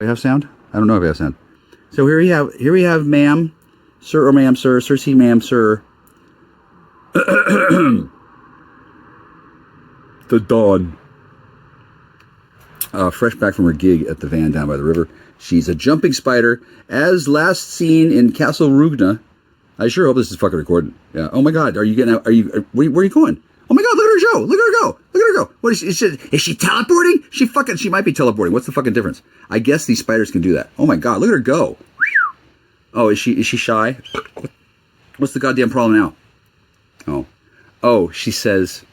Do I have sound? I don't know if I have sound. So here we have ma'am, sir or ma'am, sir, C, ma'am, sir. The Dawn. Fresh back from her gig at the van down by the river. She's a jumping spider, as last seen in Castle Rugna. I sure hope this is fucking recorded. Yeah. Oh my God, are you getting out? Where are you going? Oh my God, look at her go! Look at her go! Look at her go! What is she teleporting? She might be teleporting. What's the fucking difference? I guess these spiders can do that. Oh my God, look at her go! Oh, is she shy? What's the goddamn problem now? Oh, she says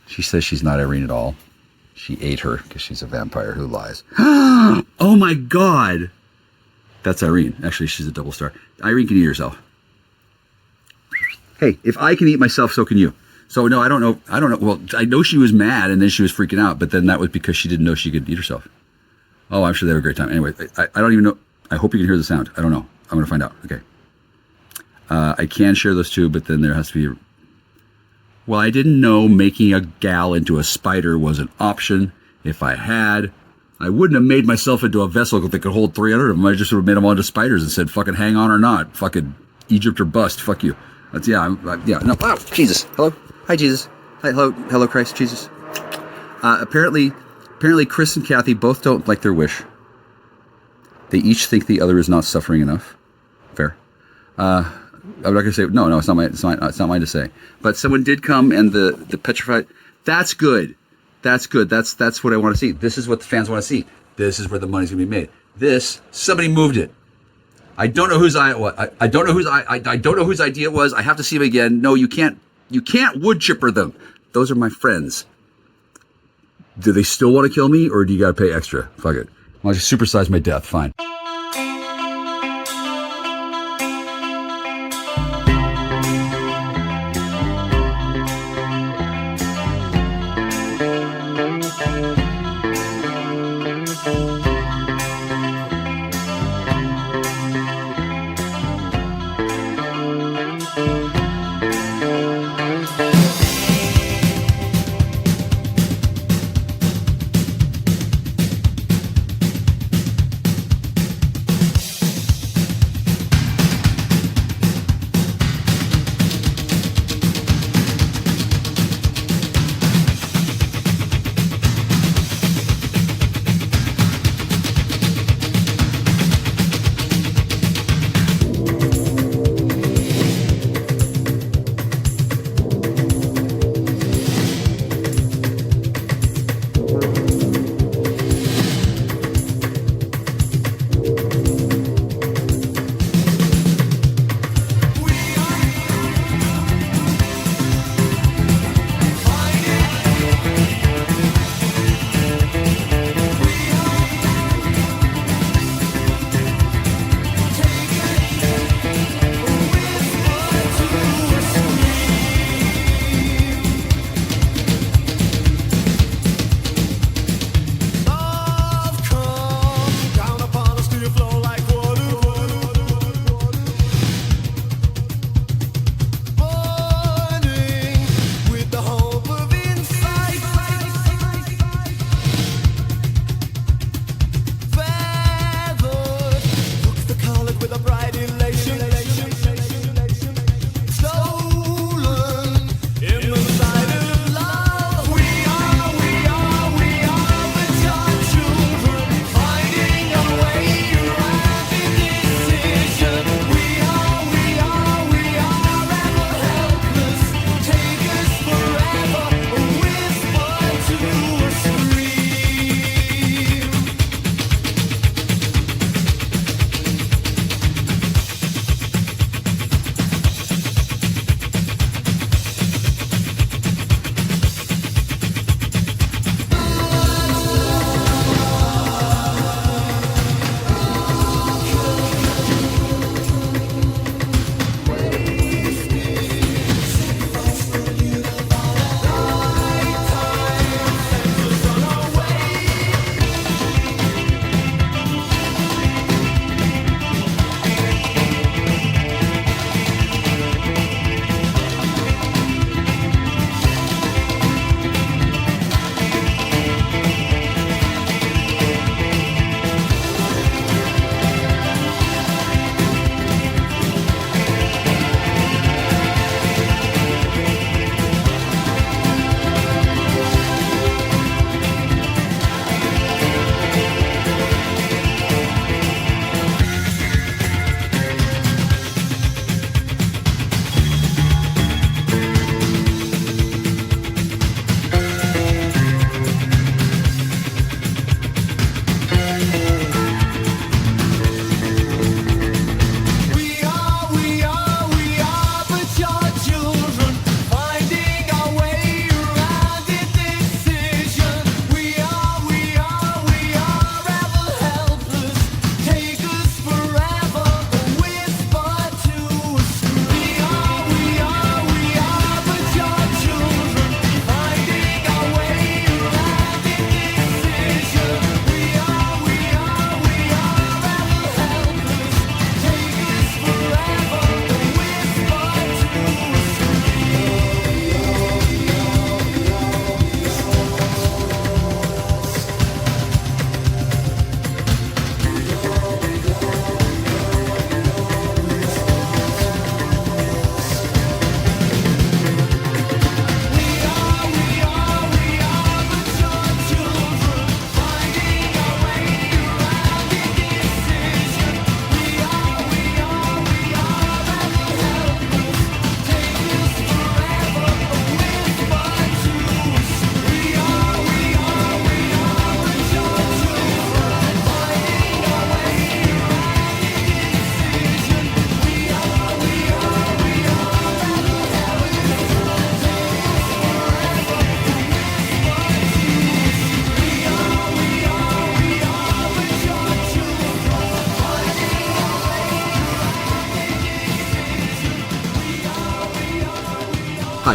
she's not Irene at all. She ate her because she's a vampire who lies. Oh my God, that's Irene. Actually, she's a double star. Irene can eat herself. Hey, if I can eat myself, so can you. So no, I don't know. Well, I know she was mad and then she was freaking out, but then that was because she didn't know she could eat herself. Oh, I'm sure they had a great time. Anyway, I don't even know. I hope you can hear the sound. I don't know. I'm going to find out. Okay. I can share those two, but then there has to be... Well, I didn't know making a gal into a spider was an option. If I had, I wouldn't have made myself into a vessel that could hold 300 of them. I just would have made them all into spiders and said, fucking hang on or not. Fucking Egypt or bust. Fuck you. That's, yeah. No. Oh, Jesus. Hello. Hi, Jesus. Hi, hello, Christ, Jesus. Apparently, Chris and Kathy both don't like their wish. They each think the other is not suffering enough. Fair. I'm not gonna say no. It's not mine to say. But someone did come, and the petrified. That's good. That's what I want to see. This is what the fans want to see. This is where the money's gonna be made. Somebody moved it. I don't know whose I don't know whose idea it was. I have to see them again. No, you can't wood chipper them. Those are my friends. Do they still want to kill me, or do you gotta pay extra? Fuck it. I'll just supersize my death. Fine.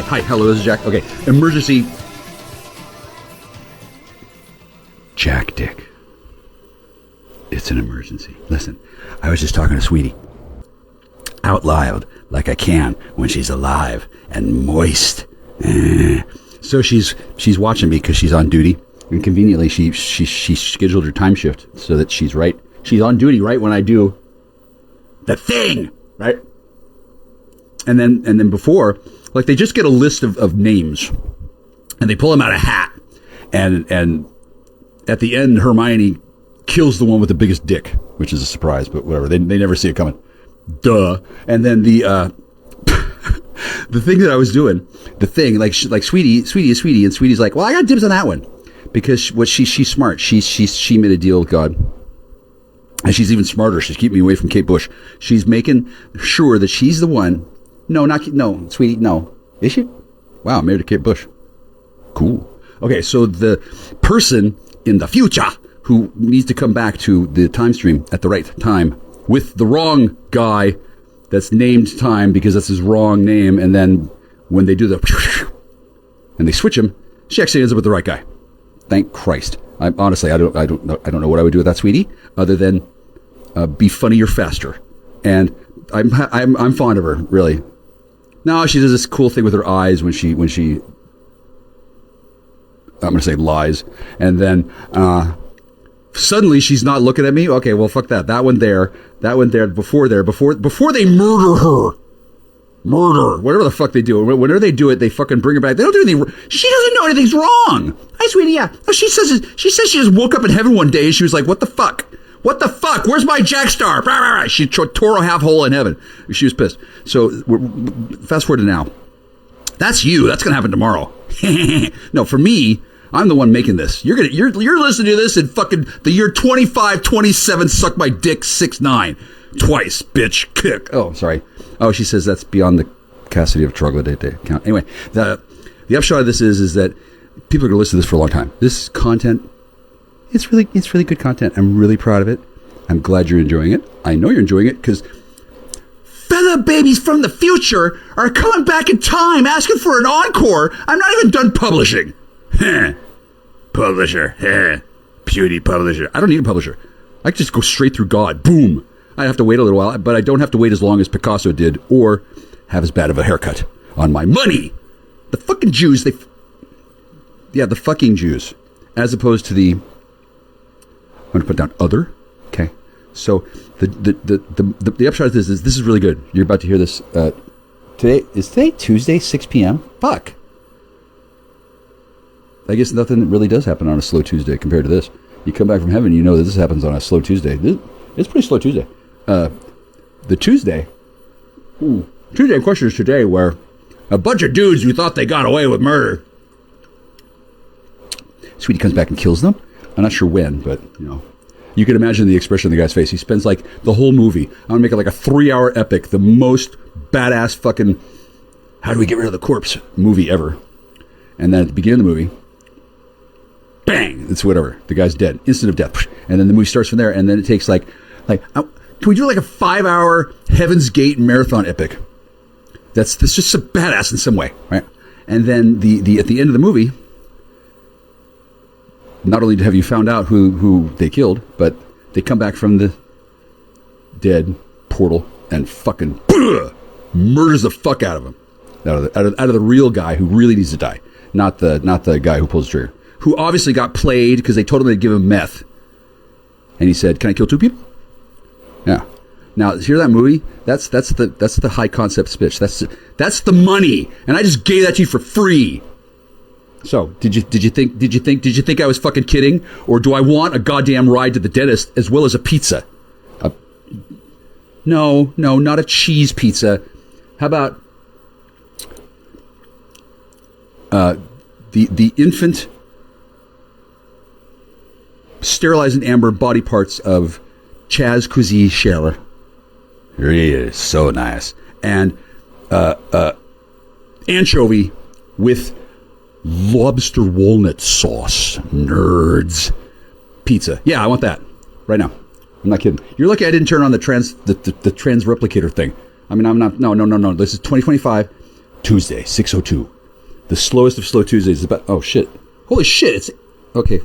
Hi, hello, this is Jack. Okay, emergency. Jack Dick. It's an emergency. Listen, I was just talking to Sweetie. Out loud, like I can, when she's alive and moist. So she's watching me because she's on duty. And conveniently, she scheduled her time shift so that she's on duty right when I do the thing, right? And then before, like, they just get a list of names, and they pull them out of a hat, and at the end, Hermione kills the one with the biggest dick, which is a surprise, but whatever. They never see it coming. Duh. And then the thing that I was doing, like Sweetie is Sweetie, and Sweetie's like, well, I got dibs on that one. Because she's smart. She made a deal with God. And she's even smarter. She's keeping me away from Kate Bush. She's making sure that she's the one. No, Sweetie, no. Is she? Wow, married to Kate Bush. Cool. Okay, so the person in the future who needs to come back to the time stream at the right time with the wrong guy that's named Time because that's his wrong name, and then when they do the and they switch him, she actually ends up with the right guy. Thank Christ. I don't know what I would do with that, Sweetie, other than be funnier faster. And I'm fond of her, really. No, she does this cool thing with her eyes when she I'm going to say lies, and then suddenly she's not looking at me. Okay, well, fuck that. That one there, before they murder her. Murder, whatever the fuck they do. Whenever they do it, they fucking bring her back. They don't do anything. She doesn't know anything's wrong. Hi, Sweetie. Yeah. Oh, she says she just woke up in heaven one day and she was like, "What the fuck? What the fuck? Where's my Jack Star?" She tore a half hole in heaven. She was pissed. So fast forward to now. That's you. That's gonna happen tomorrow. No, for me, I'm the one making this. You're listening to this in fucking the year 2527. Suck my dick 69 twice, bitch. Kick. Oh, sorry. Oh, she says that's beyond the capacity of troglodyte count. Anyway, the upshot of this is that people are going to listen to this for a long time. This content, it's really good content. I'm really proud of it. I'm glad you're enjoying it. I know you're enjoying it because feather babies from the future are coming back in time asking for an encore. I'm not even done publishing. Publisher. Beauty publisher. I don't need a publisher. I can just go straight through God. Boom. I have to wait a little while, but I don't have to wait as long as Picasso did or have as bad of a haircut on my money. The fucking Jews, the fucking Jews, as opposed to I'm going to put down other. Okay. So the upshot of this is really good. You're about to hear this. Today Tuesday, 6 p.m.? Fuck. I guess nothing really does happen on a slow Tuesday compared to this. You come back from heaven, you know that this happens on a slow Tuesday. It's pretty slow Tuesday. The Tuesday in question is today, where a bunch of dudes who thought they got away with murder. Sweetie comes back and kills them. I'm not sure when, but you can imagine the expression on the guy's face. He spends like the whole movie. I'm gonna make it like a 3-hour epic, the most badass fucking how do we get rid of the corpse movie ever. And then at the beginning of the movie, bang, it's whatever. The guy's dead, instant of death. And then the movie starts from there, and then it takes like can we do like a 5-hour Heaven's Gate marathon epic? That's just so badass in some way, right? And then the at the end of the movie, not only have you found out who they killed, but they come back from the dead portal and fucking murders the fuck out of him, out of the real guy who really needs to die, not the guy who pulls the trigger, who obviously got played because they told him to give him meth, and he said, "Can I kill 2 people?" Yeah. Now, hear that movie? That's the high concept pitch. That's the money, and I just gave that to you for free. So, did you think I was fucking kidding, or do I want a goddamn ride to the dentist as well as a pizza? No, not a cheese pizza. How about the infant sterilized in amber body parts of Chaz Kuzi Scherer. Really so nice. And anchovy with lobster walnut sauce. Nerds. Pizza. Yeah, I want that right now. I'm not kidding. You're lucky I didn't turn on the trans replicator thing. I mean, I'm not. No. This is 2025. Tuesday, 6:02. The slowest of slow Tuesdays is about. Oh shit! Holy shit! It's okay.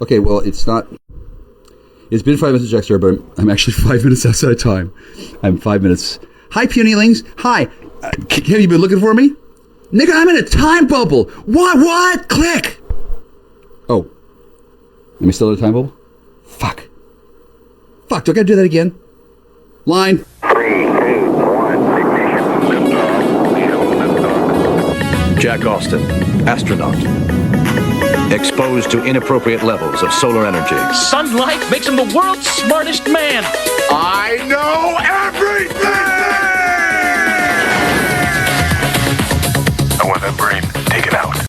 Okay, well, it's not. It's been 5 minutes extra, but I'm actually 5 minutes outside time. I'm 5 minutes. Hi, punylings. Hi. Have you been looking for me? Nigga, I'm in a time bubble. What? Click. Oh. Am I still in a time bubble? Fuck. Do I gotta do that again? Line. 3, 2, 1, ignition. Jack Austin, astronaut. Exposed to inappropriate levels of solar energy. Sunlight makes him the world's smartest man. I know everything! I want that brain taken out.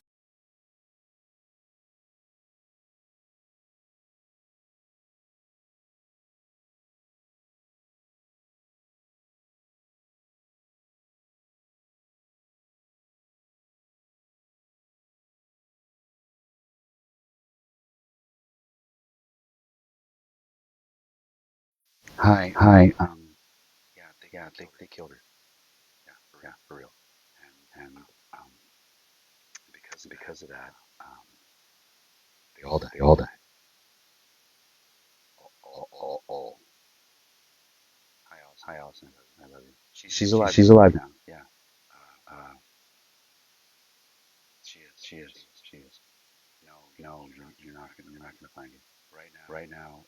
Hi. Yeah, they killed her. Yeah, for real. And because of that, they all died. All. Hi, Allison. I love you. She's alive. She's alive now. Yeah. She is. No, you're not gonna find it right now.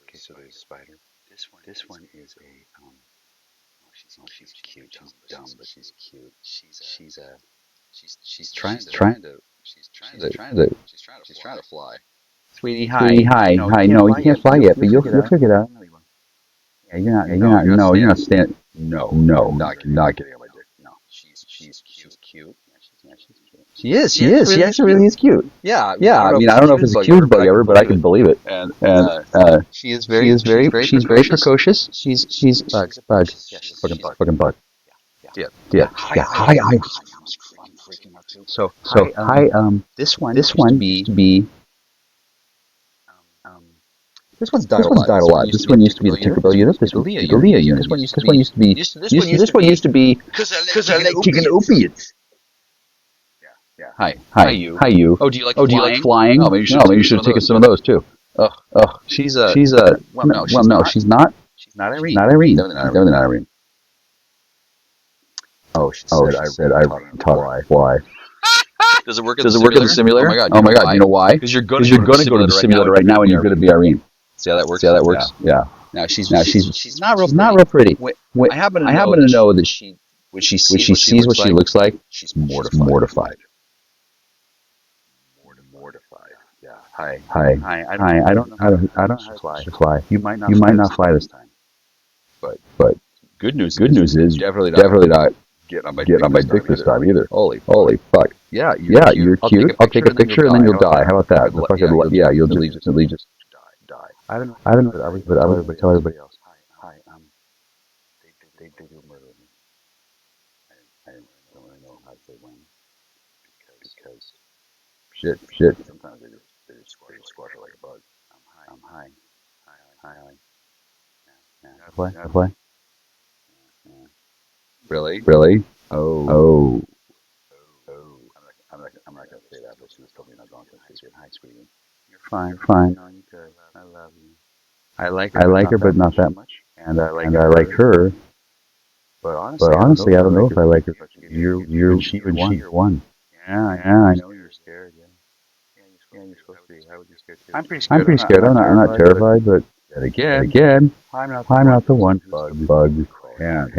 Okay, so there's a spider. This one is a she's cute. She's dumb, but she's cute. She's trying to fly. Sweetie, hi. No, you can't fly yet, but you'll figure it out. Yeah, you're not standing. No, not getting on my dick. No, she's cute. Yeah, she's cute. She is. She actually really is cute. Yeah. I don't know if it's a cute bug ever, but I can believe it. And she's very precocious. She's bug. Yeah, she's fucking bug. Yeah. Hi. I'm freaking out too. So hi. This one used to be. This one's died a lot. This one used to be the Tinkerbell unit. This was the Leah unit. This one used to be because I like taking opiates. Yeah. Hi, you. Oh, do you like flying? Oh, maybe you should have taken some of those too. Ugh. She's no, she's not. She's not Irene. Definitely not Irene. Oh, she said Irene taught fly. Does it work in the simulator? Oh my god, you know why? Because you're going to go to the simulator right now and you're going to be Irene. See how that works? Yeah. Now she's not real pretty. I happen to know that when she sees what she looks like, she's mortified. Yeah. Hi. I don't know how to fly. You might not fly this time. But good news is definitely not getting on my dick this time either. Holy fuck. Yeah, you're cute. I'll take a picture and then you'll die. How about that? Yeah, you'll just instantly just die. I don't know, but I would tell everybody else. Hi. They do murder me. I don't really know how to say when because shit. Sometimes they just squash it like a bug. Hi. Yeah. Play. Yeah. Really? Oh. I'm not gonna say that, but she was totally not going to say hi, sweetie. You're fine. No, you're good. I love you. I like her, but not that much. And I like her. But honestly, I don't know if I like her. You're she one. Yeah, I know you're scared. Yeah, you're supposed to be. How would you scared too? I'm pretty scared. I'm not terrified, but again, I'm not the one. Bug. Hand.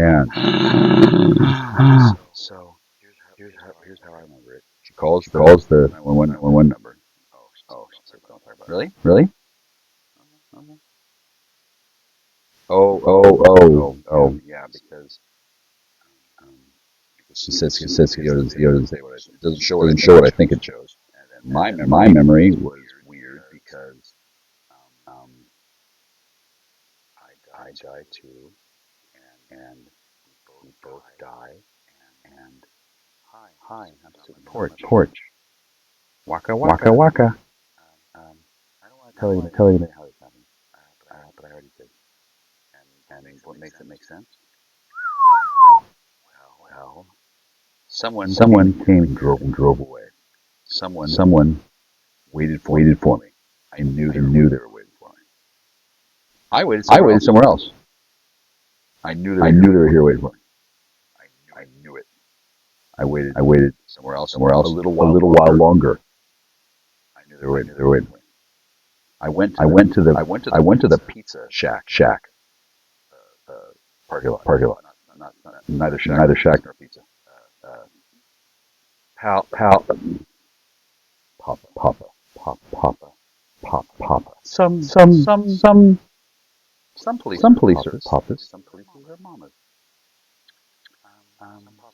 So here's how I remember it. She calls the 911 number. Oh, she said don't talk about it. Really? Oh, yeah, because she says Yoda doesn't say what it doesn't show what I think it shows. And then my memory was weird because I died too, and we both die, and hi, I'm sitting porch. Waka. I don't want to tell you how this happened, but I already did. And what makes it make sense? how. Someone came and drove away. Someone waited for me. I knew they were waiting for me. I waited somewhere else. I knew they were here waiting for me. I knew it. I waited somewhere else. A little while longer. I knew they were waiting for me. I went to the pizza shack. Parking lot. Not neither shack nor pizza. Papa. Some police are papas. Some police are mamas.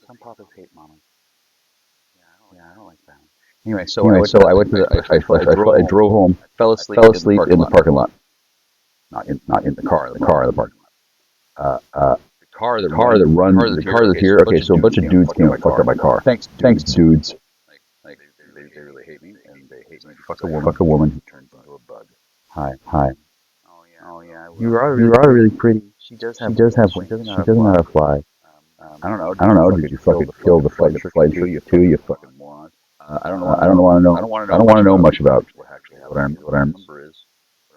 Some papas hate mamas. Yeah, I don't like that. Anyway, so I went to I drove home. I fell asleep in the parking lot. Not in the car. The parking lot. The car that's here. Okay, so a bunch of dudes came and fucked up my car. Thanks, dudes. Like they really hate me, and they hate me. Fuck a woman who turns into a bug. Hi. Oh yeah. You are really pretty. She does have wings. She doesn't know how to fly. I don't know. Did you fucking kill the flight instructor too? You fucking moron. I don't want to know much about what actually happened. What I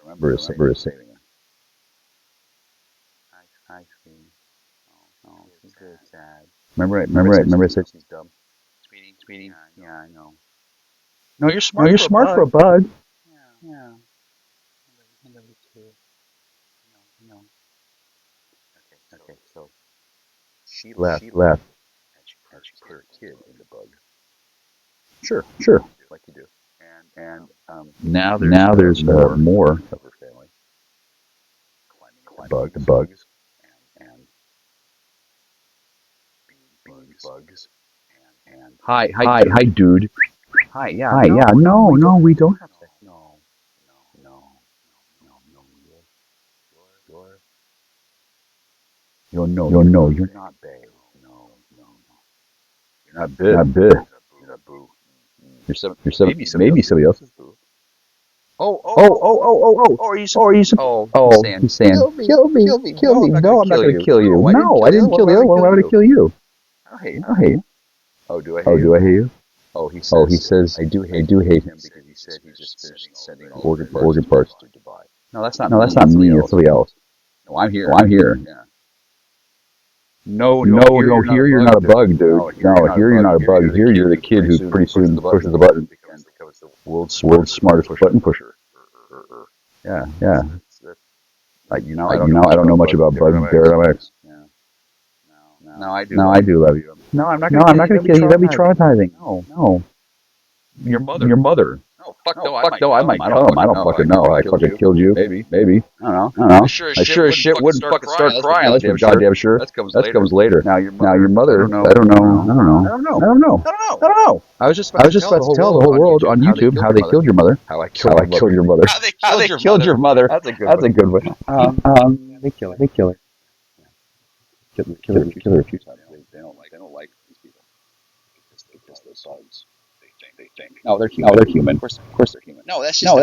remember is saying. I see. Oh, she's very sad. Remember I said she's dumb. Speedy. Yeah, I know. No, you're smart for a bug. Yeah. I love you too. No. Okay, so she left. And she put her kid in the bug. Sure. Like you do. And now there's more of her family climbing the bugs and being bugs and hi dude. Hi, yeah. No, we don't have sex. No. You're not bae. No. You're not big. You're not boo. Maybe somebody else's boo. Oh! Are you? He's saying, kill me. No, I'm not going to kill you. No, I didn't kill the other one. Why would I kill you? I hate you. Oh, do I hate you? Oh, he says, I do hate him because he said he just finished sending organ parts to Dubai. No, that's not me. It's somebody else. No, I'm here. Yeah. No, here you're not a bug, dude. No, here you're not a bug. Here you're the kid who pretty soon pushes the button and becomes the world's smartest button pusher. Yeah. Like, I don't know much about bugs and Paradigm. Yeah. No, I do love you. No, I'm not going to kill you. That'd be traumatizing. No. Your mother. No, fuck no. I might kill him. I don't fucking know. I fucking killed you. Maybe. I don't know. I sure as shit wouldn't fucking start crying. That's for goddamn sure. That comes later. Now your mother. I don't know. I was just about to tell the whole world on YouTube how they killed your mother. How I killed your mother. How they killed your mother. That's a good one. They kill her. Kill her a few times. They don't like these people because they're bugs. They think. No, they're human. Of course they're human. No, that's just a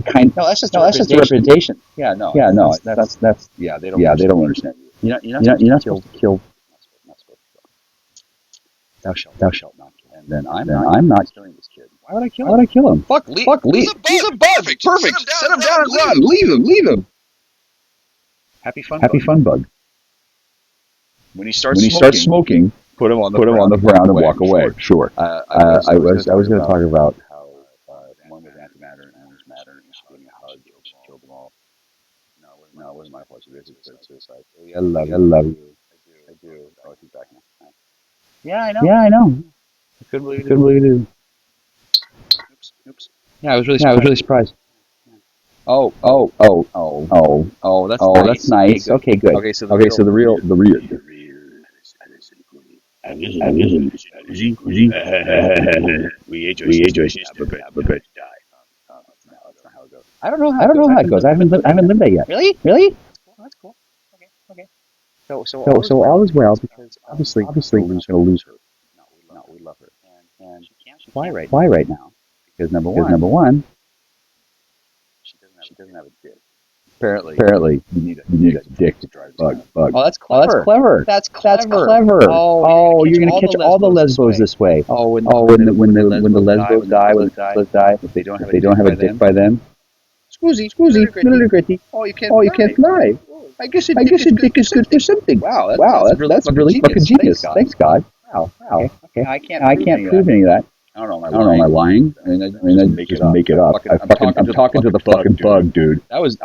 kind. No, that's just a representation. Yeah, no. That's. Yeah, they don't understand. You're not supposed to kill. Not supposed to kill. Thou shalt not kill. And then I'm not killing this kid. Why would I kill him? Fuck, leave. He's a bug. Perfect. Set him down and run. Leave him. Happy fun bug. When he starts smoking, put him on the ground and walk away. Sure. I was going to talk about how one was antimatter and one was matter, and she gave me a hug. She killed them all. No, it wasn't my fault. She basically committed suicide. I love you. I do. Oh, she's back now. Yeah, I know. I couldn't believe it. Oops. Yeah, I was really surprised. Oh, that's nice. Okay, good. Okay, so the real. We age die. That's not how it goes. I don't know how it goes. I haven't lived that yet. Really? Well, that's cool. Okay. So all is well because obviously we're going to lose her. No, we love her. And she can't fly right now because number one, she doesn't have a dick. Apparently, you need a dick to drive bug. Oh, that's Oh, that's clever. clever. That's That's clever. clever. Oh, You're gonna catch all the lesbos this way. Oh, when the lesbos die, when the lesbos die, if they don't have a dick by then, Scusi, little gritty. Oh, you Oh, you can't fly. I guess a I guess a dick is good for something. Wow, That's really fucking genius. Thanks, God. Wow. Okay. I can't prove any of that. I don't know. I don't know. Am I lying? I mean, I just make it up. I'm talking to the fucking bug, dude. That was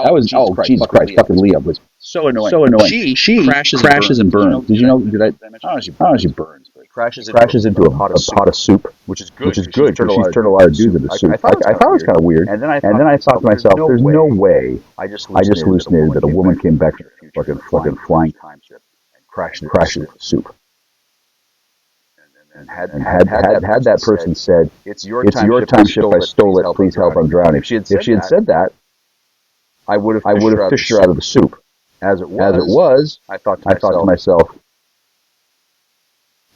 Jesus Christ, fucking Leah was so annoying. so annoying. She crashes and burns. Did you know? Did I? I don't know if she burns, but crashes into a pot of soup, which is good. She's turned a lot of dudes into soup. I thought it was kind of weird. And then I thought to myself, there's no way. I just hallucinated that a woman came back from a fucking flying time ship and crashed into soup. And had that person said, "It's your time ship. I stole it. Please help. I'm drowning." If she had said that, I would have fished her out of the soup. As it was, I thought to myself,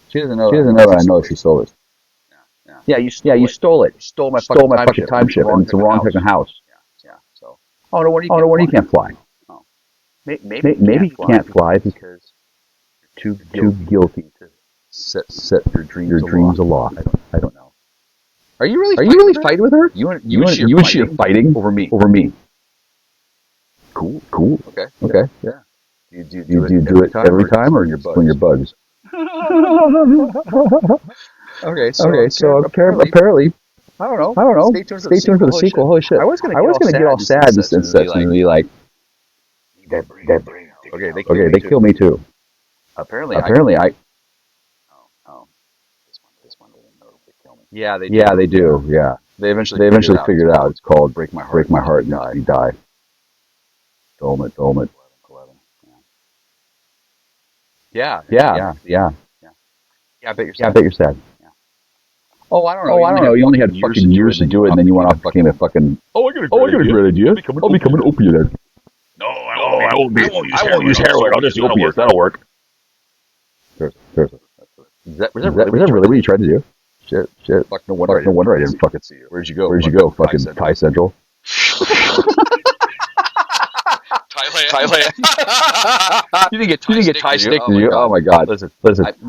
She doesn't know that I know she stole it. Yeah, you stole it. You stole my fucking time ship, and it's the wrong fucking house. Yeah. So. Oh, no wonder you can't fly. Oh. Maybe you can't fly because you're too guilty to set your dreams aloft. I don't know. Are you really fighting with her? You and she are fighting over me. Cool. Okay. Yeah. Do you do it every time, or when you're bugs? Okay. So apparently, I don't know. Stay tuned for the sequel. Holy shit! I was gonna get all sad and be like, okay, they kill me too. Apparently, I. Yeah, they do. Yeah, they eventually figured it out. It's called Break My Heart, and You Die. Dolmet. Yeah. Yeah. I bet you're sad. Oh, I don't know. You only had fucking years to do it, and then you went off and became a fucking. Oh, I got a great idea. I'll become an opiate addict. No, I won't use heroin. I'll just use opiates. That'll work. Seriously. Was that really what you tried to do? Shit. Fuck, no wonder I didn't fucking see you. Where'd you go? Fucking Thai Central. Thailand. You didn't get Thai steak, did you? Oh my God. Listen.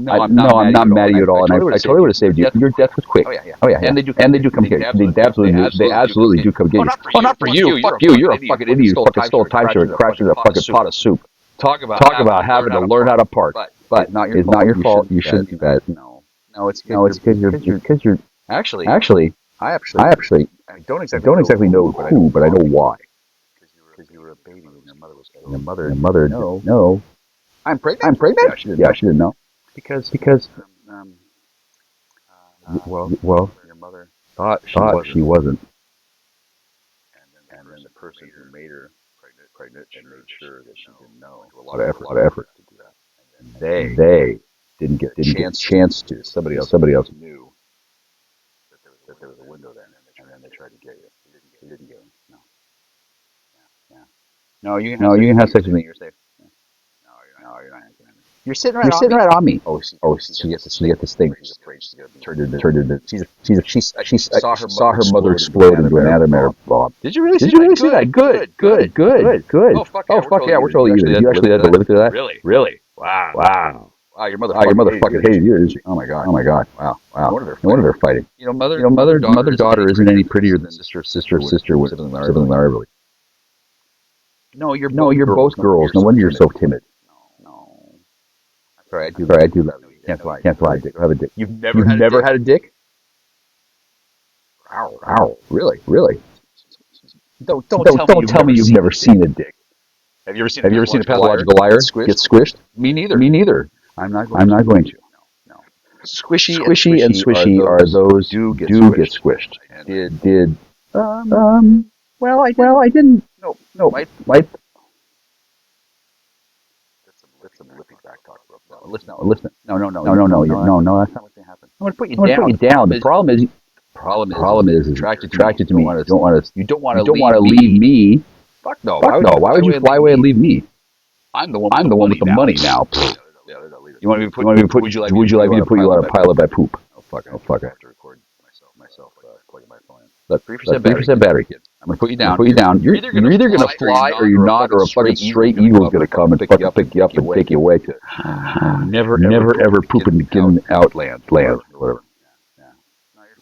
I'm not mad at you at all, and I totally would have saved you. Your death was quick. Oh yeah. And they do come get you. They absolutely do come get you. Oh, not for you. Fuck you. You're a fucking idiot. You fucking stole a time ship and crashed into a fucking pot of soup. Talk about having to learn how to park. But it's not your fault. You shouldn't be bad. No, it's because you're. Actually, I don't exactly know who, but I know why. Because you were a baby and your mother was And the mother no. I'm pregnant. Yeah, she didn't know. Because well, your mother thought she wasn't. And then the person who made her pregnant and made sure that she didn't know. A lot of effort to do that. And they didn't get a chance to. Somebody else knew that there was a window there, and then they tried to get you. They didn't get you. No. Yeah. No, you can have sex with me. You're safe. Yeah. No, you're not. You're sitting right on me. Oh, she gets this thing. She's afraid she's gonna be turned into. She saw her mother explode into an atom bomb. Did you really see that? Good. Oh fuck yeah, we're totally even. You actually had to live through that. Really? Wow. Wow, your mother fucking hated you, didn't she? Oh my god. Wow. No wonder they're fighting. Mother-daughter isn't any prettier than sister with sibling rivalry. No, you're both girls. No wonder you're so timid. No. Sorry, I do love you. Can't fly. Dick. Have a dick. You've never had a dick? Ow. Really? Don't tell me you've never seen a dick. Have you ever seen a pathological liar get squished? Me neither. I'm not going to. No. Squishy and swishy are those who do get squished. Did well, I didn't. No. Wipe. That's some lippy back talk, bro. Listen. No. That's not what's gonna happen. I'm gonna put you down. The problem is attracted to me. You don't want to leave me. Fuck no. Why would you fly away and leave me? I'm the one with the money now. You want me to put? Would you like me to put you on a pile of that poop? Oh fuck! I have to record myself plugging my phone in. Look, 3% battery, kid. I'm gonna put you down. You're either gonna fly or you're not, or a fucking straight eagle's gonna come and fucking pick you up and take you away to never ever poop in out land or whatever.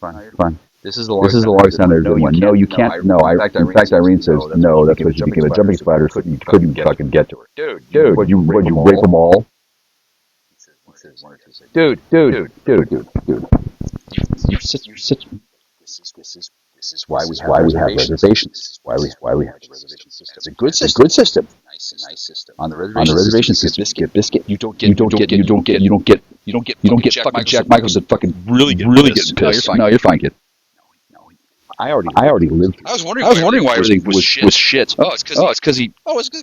No, you're fine. This is the longest time there's been one. No, you can't. No, in fact, Irene says no. That's because you became a jumping spider, so you couldn't fucking get to her. Dude, would you rape them all? Dude. You're such. This is why we have reservations. This is why we have a reservation system. It's a good system. Nice system. On the reservation system, biscuit. You don't get fucking Jack Michaels that fucking really get pissed. No, you're fine, kid. I already lived through. I was wondering why everything was shit. Oh, it's because he. Was it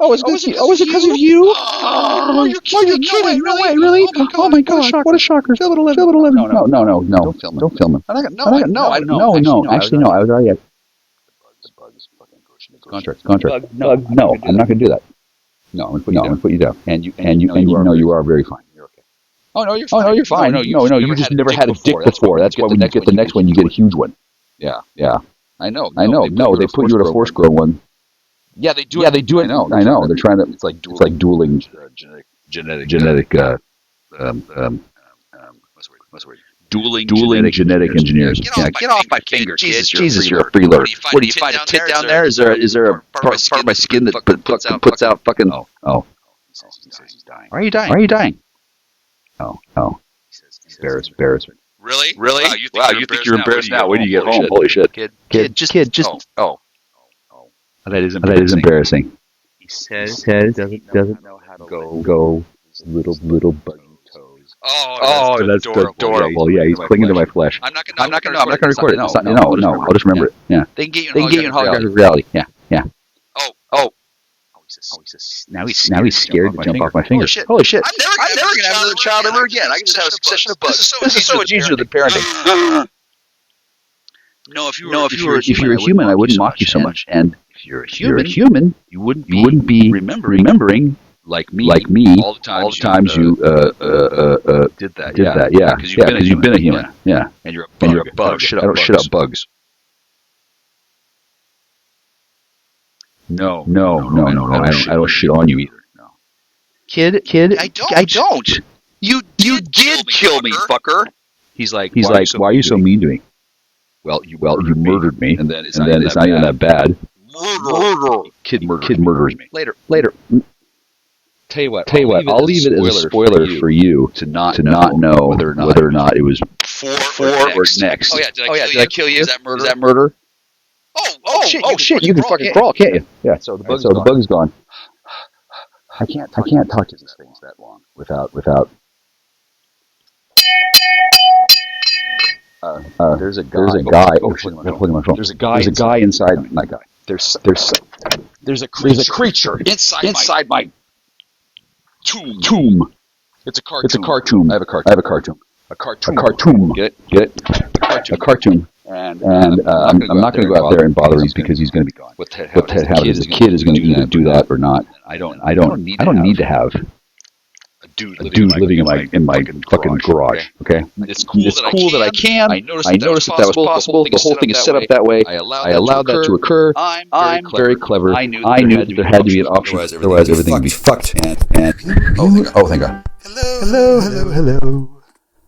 because of you? Oh, you're kidding! No way, really? Oh my gosh! What a shocker! Fill it 11. No. Don't film him. No. Actually, no. I was already at contract. No, I'm not going to do that. No, I'm going to put you down. And you are very fine. You're okay. Oh no, you're fine. No, you just never had a dick before. That's why when you get the next one, you get a huge one. Yeah. I know. No, they put you at a force grow one. Yeah, they do it. I know. They're trying to. It's like dueling genetic. What's the word? Dueling genetic engineers. Get off my finger, Jesus, you're a freeloader. What do you find a tit down there? Is there a part of my skin that puts out fucking? Oh. He says he's dying. Why are you dying? Oh. Embarrassment. Really? Wow, you think you're embarrassed now? When do you get home? Holy shit. Kid, just. Oh. That is embarrassing. He says he doesn't know how to go little buggy toes. Oh, that's adorable. Yeah, he's clinging to my flesh. I'm not gonna record it. No. I'll just remember it. Yeah. They can get you in holographic reality. Yeah. Oh. Now he's scared to jump off my finger. Holy shit! I'm never gonna have another child ever again. I can just have a succession of bugs. This is so much easier than parenting. No, if you were a human, I wouldn't mock you so much. And if you're a human, you wouldn't be remembering like me all the times you did that. Yeah, because you've been a human. Yeah, and you're a bug. I don't shit up bugs. No. I don't shit on you either. No. Kid. I don't. You did kill me, fucker. He's like, why are you so mean to me? Well, you murdered me, and then it's not even that bad. Murder. Kid murders me. Later. Tell you what, I'll leave it as a spoiler for you to not know whether or not it was four or next. Oh yeah, did I kill you? Is that murder? Oh shit! You can fucking crawl, can't you? Yeah. So the bug is gone. I can't talk to these things that long without. There's a guy. Oh shit! I'm plugging my phone. There's a guy inside my guy. There's a creature inside my tomb. It's a cartoon. I have a cartoon. A cartoon. Get it? A cartoon. And I'm not going to go out there and bother him because he's going to be gone. What the hell is the kid is going to either do that or not? I don't need to have a dude living in my fucking garage. Okay, it's cool that I can. I noticed that was possible. The whole thing is set up that way. I allowed that to occur. I'm very clever. I knew that there had to be an option. Otherwise, everything would be fucked. And oh, thank God. Hello.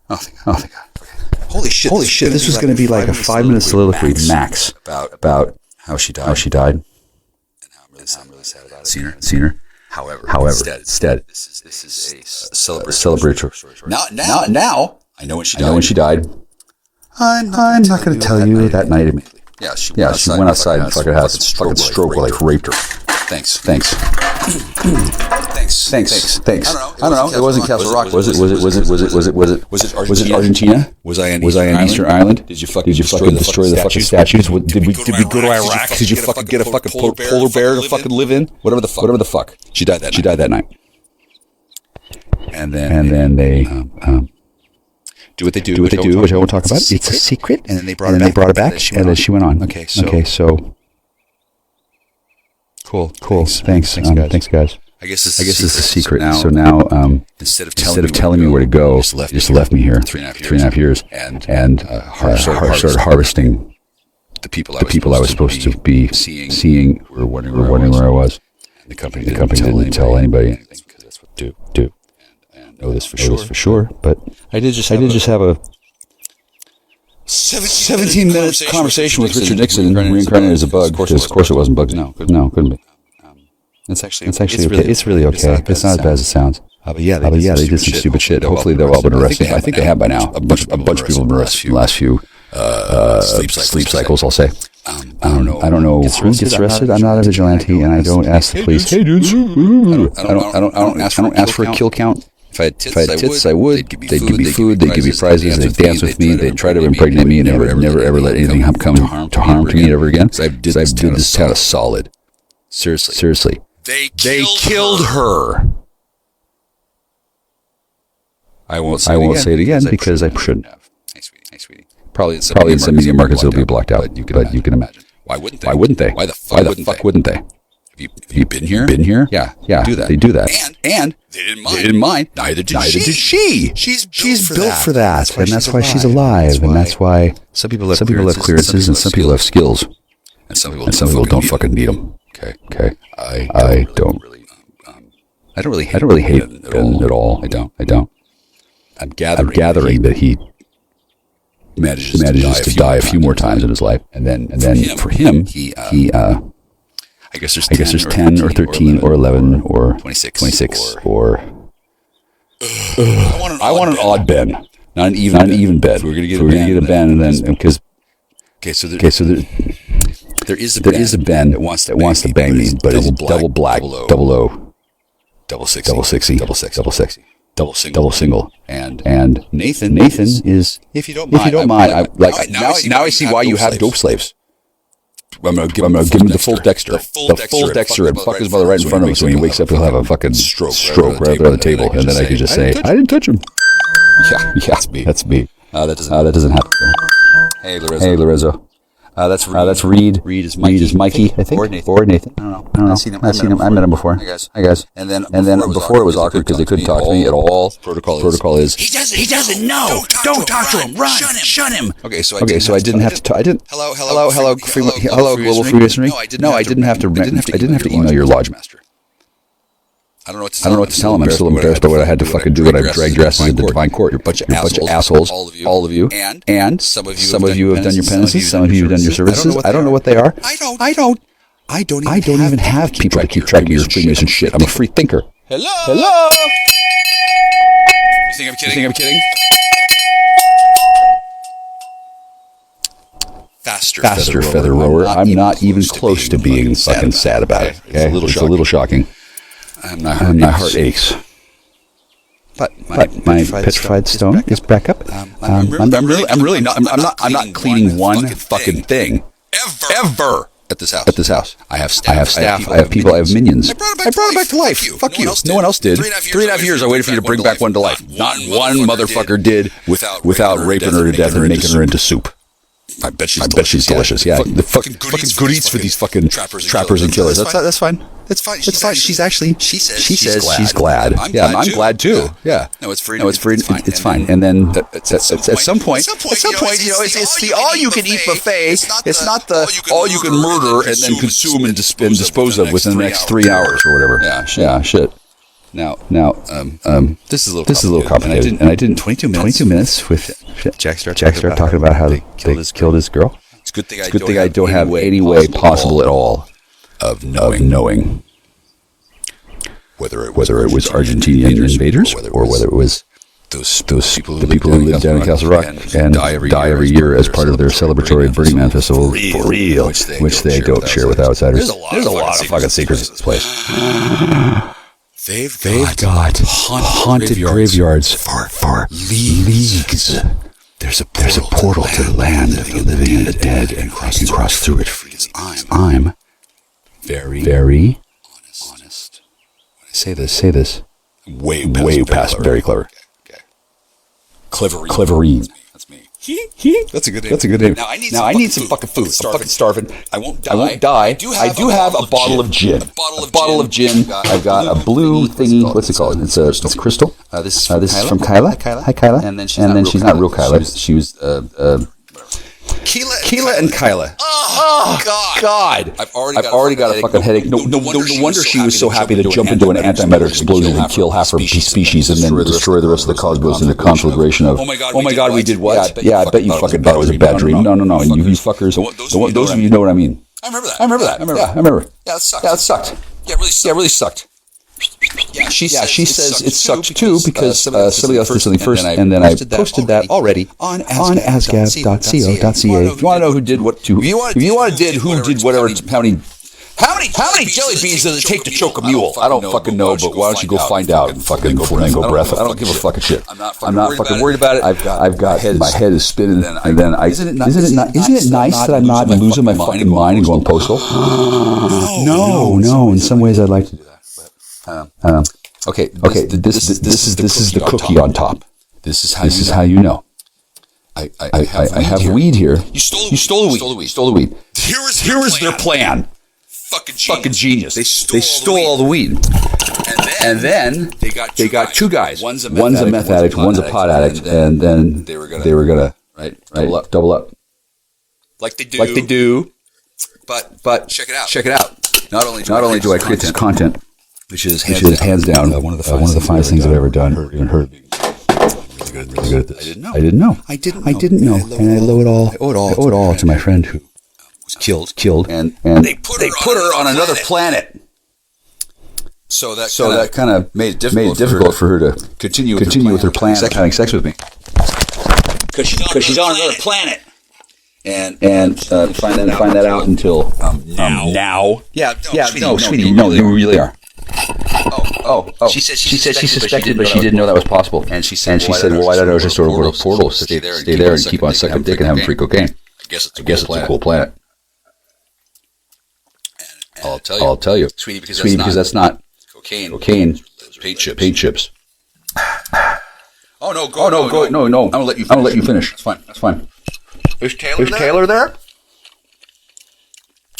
Oh, thank God. Holy shit! This was going to be like a 5-minute soliloquy max about how she died. And how I'm really sad about it. Seen her. However, instead, this is a celebratory story. Now, I know when she died. I'm not going to tell you that night immediately. Yeah, she went outside and fucking had a fucking stroke while I raped her. Thanks. I don't know. It wasn't Castle Rock. Was it Argentina? Was I in Eastern Ireland? Did you fucking destroy the fucking statues? Did we go to Iraq? Did you fucking get a fucking polar bear to fucking live in? Whatever the fuck. She died that night. And then they do what they do, which I won't talk about. It's a secret. And then they brought it back, and then she went on. Okay, so cool. Thanks, guys. I guess this is the secret. So now, instead of telling me where to go, you just left me here 3.5 years, and started harvesting the people I was supposed to be seeing were wondering where I was. The company didn't tell anybody because that's what they do. And I know this for sure. But I did just have a 17-minute conversation with Richard Nixon, reincarnated as a bug. Of course it wasn't bugs. No, couldn't be. It's actually okay. It's really okay. It's not as bad as it sounds. But yeah, they did some stupid shit. Hopefully they've all been arrested. I think they have by now. A bunch of people have been arrested in the last few sleep cycles, I'll say. I don't know who gets arrested. I'm not a vigilante, and I don't ask the police, hey dudes, I don't ask for a kill count. If I had tits, I would. They'd give me food, they'd give me prizes, they'd dance with me, they'd try to impregnate me, and never ever let anything come to harm to me ever again. So I did this kind of solid. Seriously. They killed her. I won't say it again because I shouldn't have. Hey, sweetie. Probably in some media markets it'll be blocked out, but you can imagine. Why wouldn't they? Why the fuck wouldn't they? Have you been here? Yeah. They do that. And they didn't mind. Neither did she. She's built for that, and that's why she's alive, and that's why some people have clearances and some people have skills, and some people don't fucking need them. Okay. I don't really hate Ben at all. I don't. I'm gathering that he manages to die a few more times in his life, and then for him, he I guess there's 10 or 13 or 11 or 26 or I want an odd Ben, not an even Ben. If we're gonna get a Ben, and then because there is a Ben that wants to bang me, but it's double black, double O, double sexy, double single, and Nathan is, if you don't mind, now I see why you have dope slaves. I'm gonna give him the full Dexter, and fuck his mother right in front of him. So when he wakes up, he'll have a fucking stroke right there on the table, and then I can just say, I didn't touch him. Yeah, that's me. That doesn't happen. Hey, Lorenzo. That's Reed. Reed is Mikey, I think, or Nathan. I don't know. I've seen him. I met him before. I guess. And then before it was awkward because they couldn't talk to me at all. Protocol is he doesn't know. Don't talk to him. Run. Shun him. Okay, so I didn't have to. I didn't. Hello, Global Freemasonry. No, I didn't have to email your lodge master. I don't know what to tell him. I'm still embarrassed by what I had to fucking do when I dragged your asses into divine court. You're a bunch of assholes, all of you. And some of you have done your penances. Some of you have done your services. I don't know what they are. I don't even have people to keep track of your Freemason shit. I'm a free thinker. Hello. You think I'm kidding? Faster, feather rower. I'm not even close to being fucking sad about it. Okay? It's a little shocking. My heart aches. But my petrified stone is back up. I'm not cleaning one fucking thing ever at this house. I have staff. I have people. I have minions. I brought it back to life. Fuck you. No one else did. 3.5 years I waited for you to bring back one to life. Not one motherfucker did without raping her to death and making her into soup. I bet she's delicious. Yeah, the fucking good eats for these fucking trappers and killers. That's fine. It's fine. She says she's glad. I'm glad too. Yeah. No, it's free. It's fine. And then at some point, it's the all you can eat buffet. It's not the all you can murder and then consume and dispose of within the next 3 hours or whatever. Yeah. Shit. Now, this is a little complicated, and I didn't 22 minutes with Jack started talking about how they killed his girl. It's a good thing I don't have any way possible at all of knowing whether it was Argentinian invaders or whether it was those people who live down in Castle Rock and die every year as part of their celebratory Burning Man festival for real, which they don't share with outsiders. There's a lot of fucking secrets in this place. They've got haunted graveyards for leagues. There's a portal to the land of the living and the dead, and you cross through it. I'm very honest. When I say this, way past very clever. Cleverine. That's me. That's a good name. Now I need some fucking food. I'm fucking starving. I won't die. I do have a bottle of gin. I've got a blue thingy. What's it called? It's a crystal. This is from Kyla. Hi, Kyla. And then she's not real Kyla. She was Keela and Kyla. Oh, God. I've already got a fucking headache. No wonder she was so happy to jump into an antimatter explosion and kill half her species and then destroy the rest of the cosmos in a conflagration of, oh my God, we did what? Yeah, I bet you fucking thought it was a bad dream. No. And you fuckers, those of you know what I mean. I remember that. Yeah, it sucked. Yeah, it really sucked. Yeah, she says it sucked too because somebody else did something first, and then I posted that already on asgab.co.ca. If you want to know who did what to, if you want to did who did whatever, how many jelly beans does it take to choke a mule? I don't fucking know, but why don't you go find out and fucking flamingo breath? I don't give a fucking shit. I'm not fucking worried about it. I've got my head is spinning, and then isn't it nice that I'm not losing my fucking mind and going postal? No. In some ways, I'd like to do that. Okay. This is the cookie on top. This is how you know. I have weed here. You stole the weed. Here was their plan. Fucking genius. They stole all the weed. And then they got two guys. One's a meth addict, one's a pot addict, and then they were gonna double up. Like they do. But check it out. Not only do I create this content, which is hands down one of the finest things I've ever done or even heard. Really good at this. I didn't know. And I owe it all to my friend who was killed. And they put her on another planet. So that kind of made it difficult for her to continue with her plan of having sex with me. Because she's on another planet. And find that out until now. No, sweetie, you really are. Oh. She said she suspected, but she didn't know that was possible. And she said, well, why don't I just sort of go to portals, stay there and keep on sucking dick and having free cocaine? I guess it's a cool planet. I'll tell you, sweetie, because that's not cocaine. Paint chips. Oh no, go. No. I'm gonna let you finish. That's fine. Is Taylor there?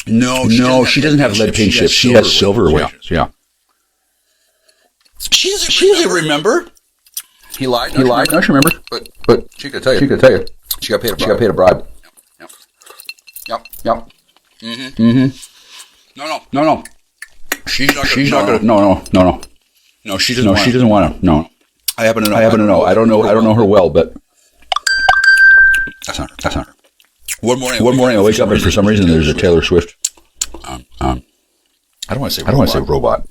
No, she doesn't have lead paint chips. She has silver wedges. Yeah. She doesn't remember. He lied. No, she remembered. But she could tell you. She got paid a bribe. Yep. Mm-hmm. No. She's not gonna. No. No, she doesn't want to. No. I happen to know. I don't know her well, but that's not her. One morning I wake up and for some reason there's a Taylor Swift. I don't want to say robot.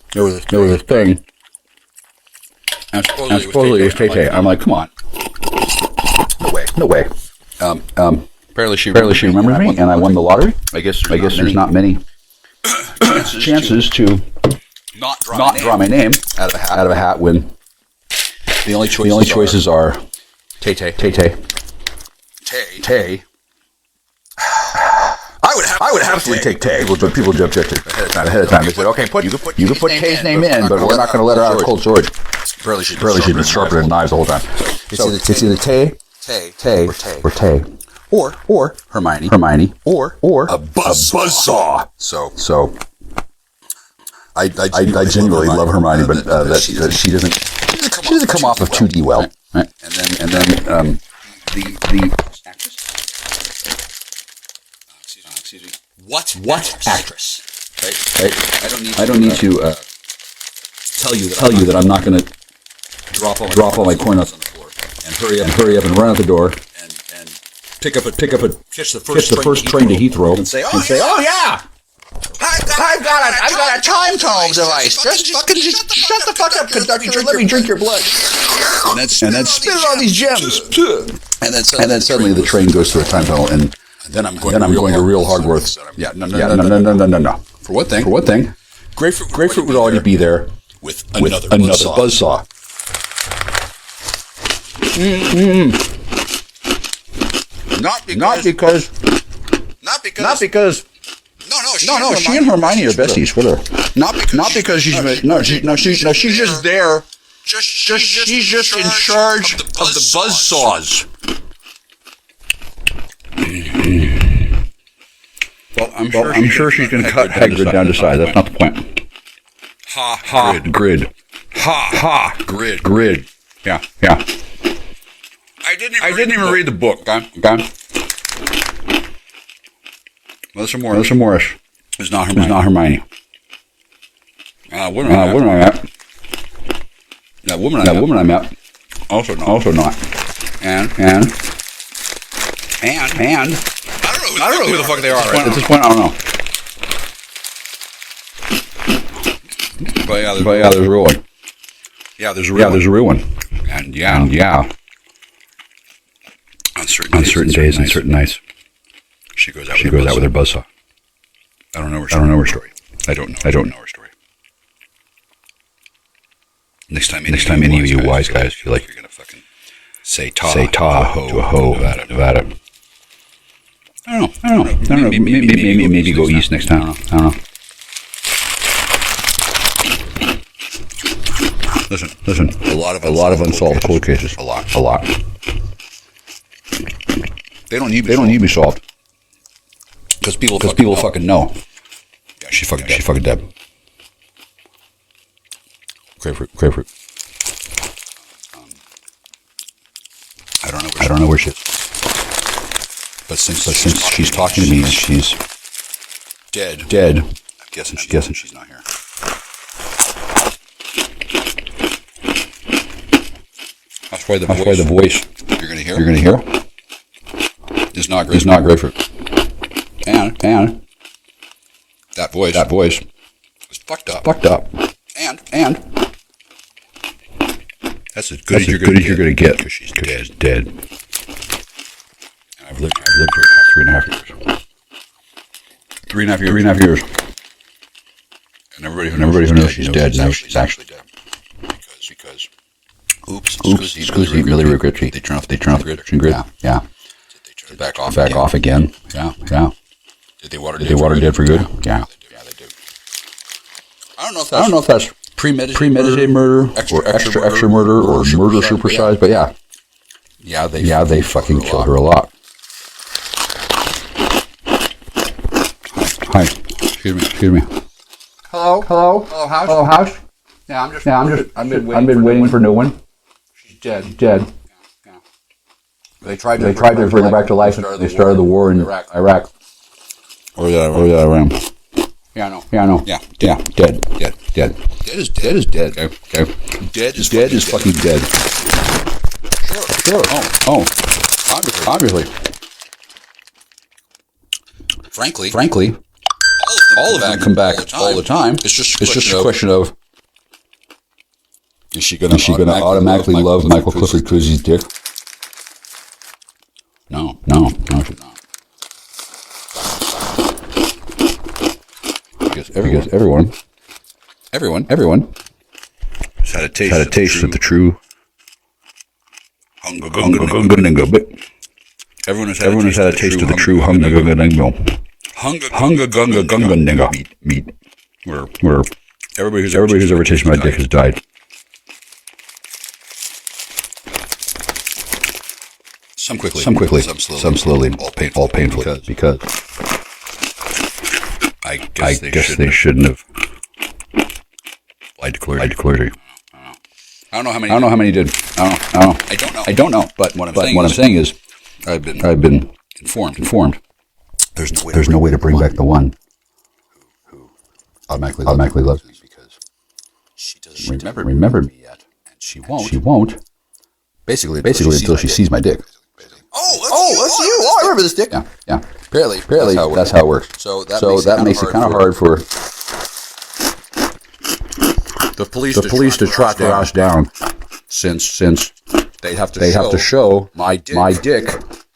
But there was a thing. And supposedly it was Tay-Tay. I'm like, come on. No way. Apparently she remembers me, and I won the lottery. I guess there's not many chances to not draw my name out of a hat when the only choices are Tay-Tay. I would happily take Tay. People objected ahead of time. They said, okay, you can put Tay's name in, but we're not going to let her out of cold storage. Apparently she's been sharpening than knives the whole time. So it's either Tay, or Tay, or Hermione, or a buzzsaw. So I genuinely love Hermione, but that she doesn't come off of 2D well. Right? And then the actress. Excuse me. What actress? Right? I don't need to tell you that I'm not going to drop all my corn nuts on the floor and hurry up and run out the door and catch the first train to Heathrow and say, oh yeah. I've got a time tunnel device. Just shut the fuck up, conductor. Let me drink your blood. And then spit it on these gems. And then suddenly the train goes through a time tunnel, and then I'm going to real Hogwarts. Yeah, no. For one thing, Grapefruit would already be there with another buzzsaw. Not because. No, she and Hermione are besties. Whatever. Not because she's just there. She's just in charge of the buzzsaws. Well, I'm sure she's going to cut Hagrid down to size. That's not the point. Grid. Grid. Grid. Yeah. didn't even read the book. Okay. Melissa Morris is not Hermione. Woman I met. That woman I met. Also not. And I don't know who the fuck they are. At this point, I don't know. But yeah, there's a real one. Yeah, there's a real one. And yeah. On certain days and certain nights, she goes out with her buzzsaw. I don't know her story. I don't know her story. Next time any of you wise guys feel like you're gonna fucking say ta to a hoe, Nevada. I don't know. Maybe go east next time. I don't know. Listen. A lot of unsolved cold cases. A lot. They don't need to be solved. Because people fucking know. Yeah, she's fucking dead. Grapefruit. I don't know where she is. But since she's talking to me and she's dead, I'm guessing she's not here. That's why the voice you're gonna hear is not grapefruit. And that voice was fucked up. And that's as good as you're gonna get because she's dead. And I've lived here now 3.5 years. 3.5 years. And everybody who knows she's dead knows she's actually dead. Because oops, excuse me, really regret she. They turn off the grid. Yeah. Did they turn back off again? Yeah. Did they water dead for good? Yeah, they do. I don't know if that's premeditated murder or extra murder or murder supersized, but yeah, they fucking killed her a lot. Hi. Excuse me. Hello, house. Yeah, I've been waiting for no one. She's dead. Yeah. They tried to bring her back to life. They started the war in Iraq. Or Iran. Yeah, I know. Yeah, dead. Dead is dead. Okay. Dead is fucking dead. Sure. Oh. Obviously. Frankly, all of them come back all the time. It's just a question of is she gonna automatically love Michael Clifford Kuzzi's dick? No, she's not. Because everyone has had a taste of the true everyone has had a taste of the true meat. Where everybody who's ever tasted my dick has died. Some quickly, some slowly, all painfully, because I guess they shouldn't have lied to clergy. I don't know how many did. I don't know. But what I'm saying is, I've been informed. There's no way to bring back the one who automatically loves me because she doesn't remember me yet, and she won't. Basically until she sees my dick. Oh, that's you. Oh, I remember this dick. Yeah. Apparently, that's how it works. So that makes it kind of hard for the police to track us down, since they have to show my dick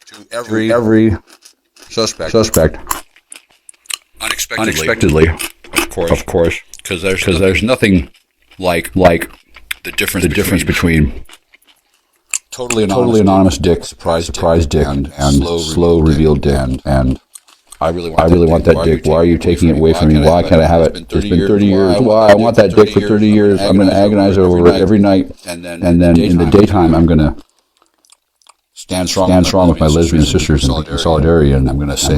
to every suspect unexpectedly, of course, because there's nothing like the difference between totally anonymous dick, surprise dick, and slow reveal dick, and I really want that dick. Why are you taking it away from me? Why can't I have it? It's been 30 years. Why? I want that dick for 30 years. I'm going to agonize over it every night, and then in the daytime, I'm going to stand strong with my lesbian sisters in solidarity, and I'm going to say,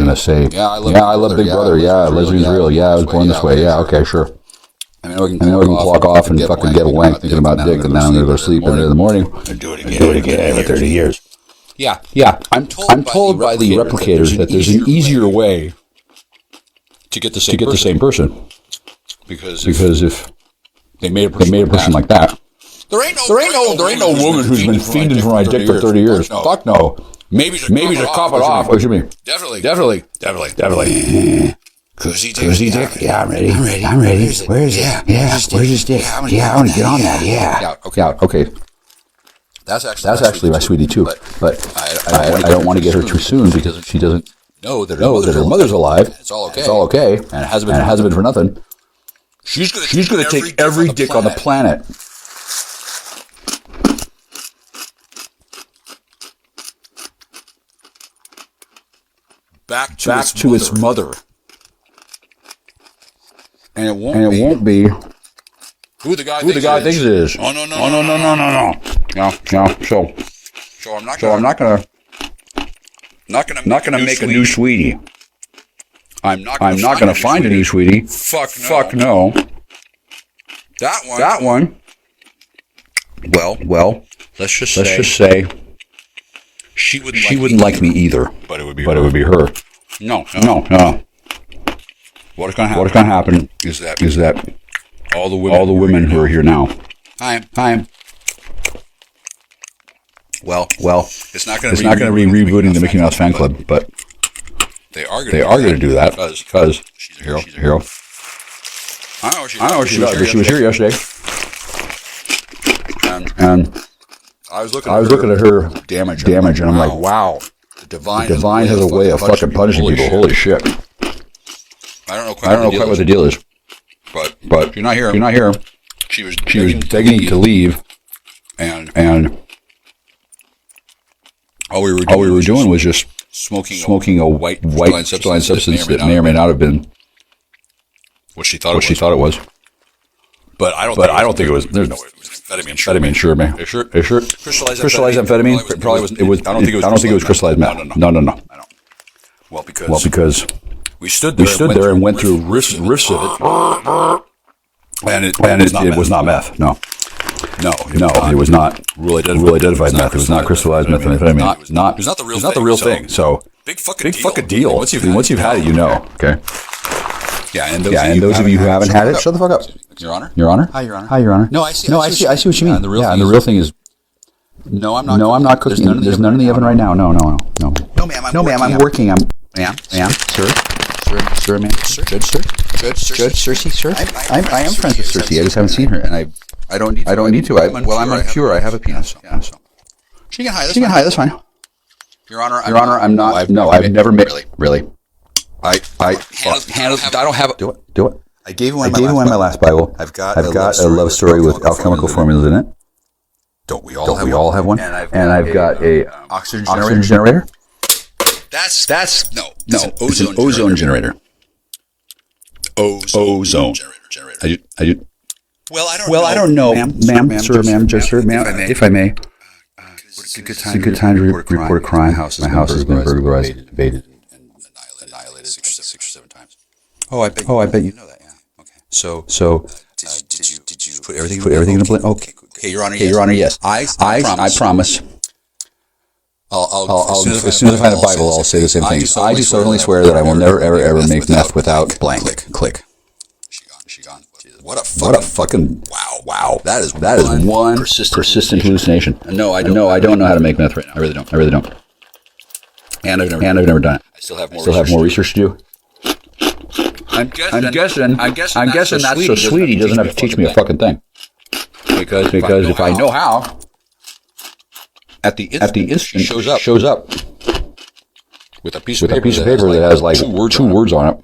yeah, I love Big Brother. Yeah, lesbian's real. Yeah, I was born this way. Yeah, okay, sure. And then we can clock off and fucking get a wank thinking about dick, and then I'm going to go to sleep, and then in the morning, do it again for 30 years. Yeah. I'm told by the replicators that there's an easier way to get the same person. Because if they made a person like that, there ain't no woman who's been fiending for my dick for 30 years. Fuck no. Maybe to cop it off. What do you mean? Definitely. Cozy dick. Yeah, I'm ready. Where is it? Yeah. Where's his dick? Yeah, I want to get on that. Yeah. Okay. That's actually my sweetie too. But I don't want to get her too soon because she doesn't know that her mother's alive. It's all okay. And it hasn't been for nothing. She's gonna take every dick on the planet. Back to its mother. And it won't be who the guy thinks it is. Oh no. So I'm not gonna make a new sweetie. I'm not gonna find a new sweetie. Fuck no. That one. Well. Let's just say she wouldn't like me either. But it would be her. No. What's gonna happen is that all the women who are here now. Hi. Well, it's not gonna be rebooting the Mickey Mouse fan club, but they are gonna do that because she's a hero. I know what she does. She was here yesterday, and I was looking at her damage, and I'm like, wow, the divine has a way of fucking punishing people. Holy shit! I don't know quite what the deal is, but you're not here. She was begging to leave, and all we were doing was just smoking a white crystalline substance that may or may not have been what she thought it was. But I don't think it was. There's no way. It was amphetamine, sure, man. Are you sure? Crystallized amphetamine? Probably wasn't. It was. I don't think it was crystallized meth. No. Well, because we stood there and went through riffs of it, and it was not meth. No, it was not really identified meth. It was not crystallized methamphetamine. It was not the real thing. So big fucking deal. Once you've had it, you know. Okay. Yeah, and those of you who haven't had it, shut the fuck up. Your Honor. Hi, Your Honor. No, I see what you mean. And the real thing is. No, I'm not cooking. There's none in the oven right now. No. No, ma'am. I'm working. Ma'am. Sir, ma'am. Judge, sir. I am friends with Cersei. I just haven't seen her, and I don't need to. I'm impure. I have a penis. Yeah, so. She can hide. That's fine. Your Honor, I'm not. I've never made. Really. I don't have. Do it. I gave you one in my last Bible. I've got a love story with alchemical formulas in it. Don't we all have one? And I've got a oxygen generator. That's It's an ozone generator. Ozone generator. I do. Well, I don't know, ma'am, sir, if I may. It's a good time to report a crime. My house has been burglarized, invaded, and annihilated 6 or 7 times. Oh, I bet you know that. Yeah. Okay. So did you put everything in a blend? Okay, Your Honor. Yes. I promise. As soon as I find a Bible, I'll say the same thing. I do solemnly swear that I will never, ever make meth without blank. Click. She gone. What a fucking wow. That is one persistent hallucination. No, I don't know how to make meth right now. I really don't. And I've never done it. I still have more research to do. I'm guessing that's so Sweetie doesn't have to teach me a fucking thing. Because if I know how, at the instant shows up with a piece of paper that has like two words on it.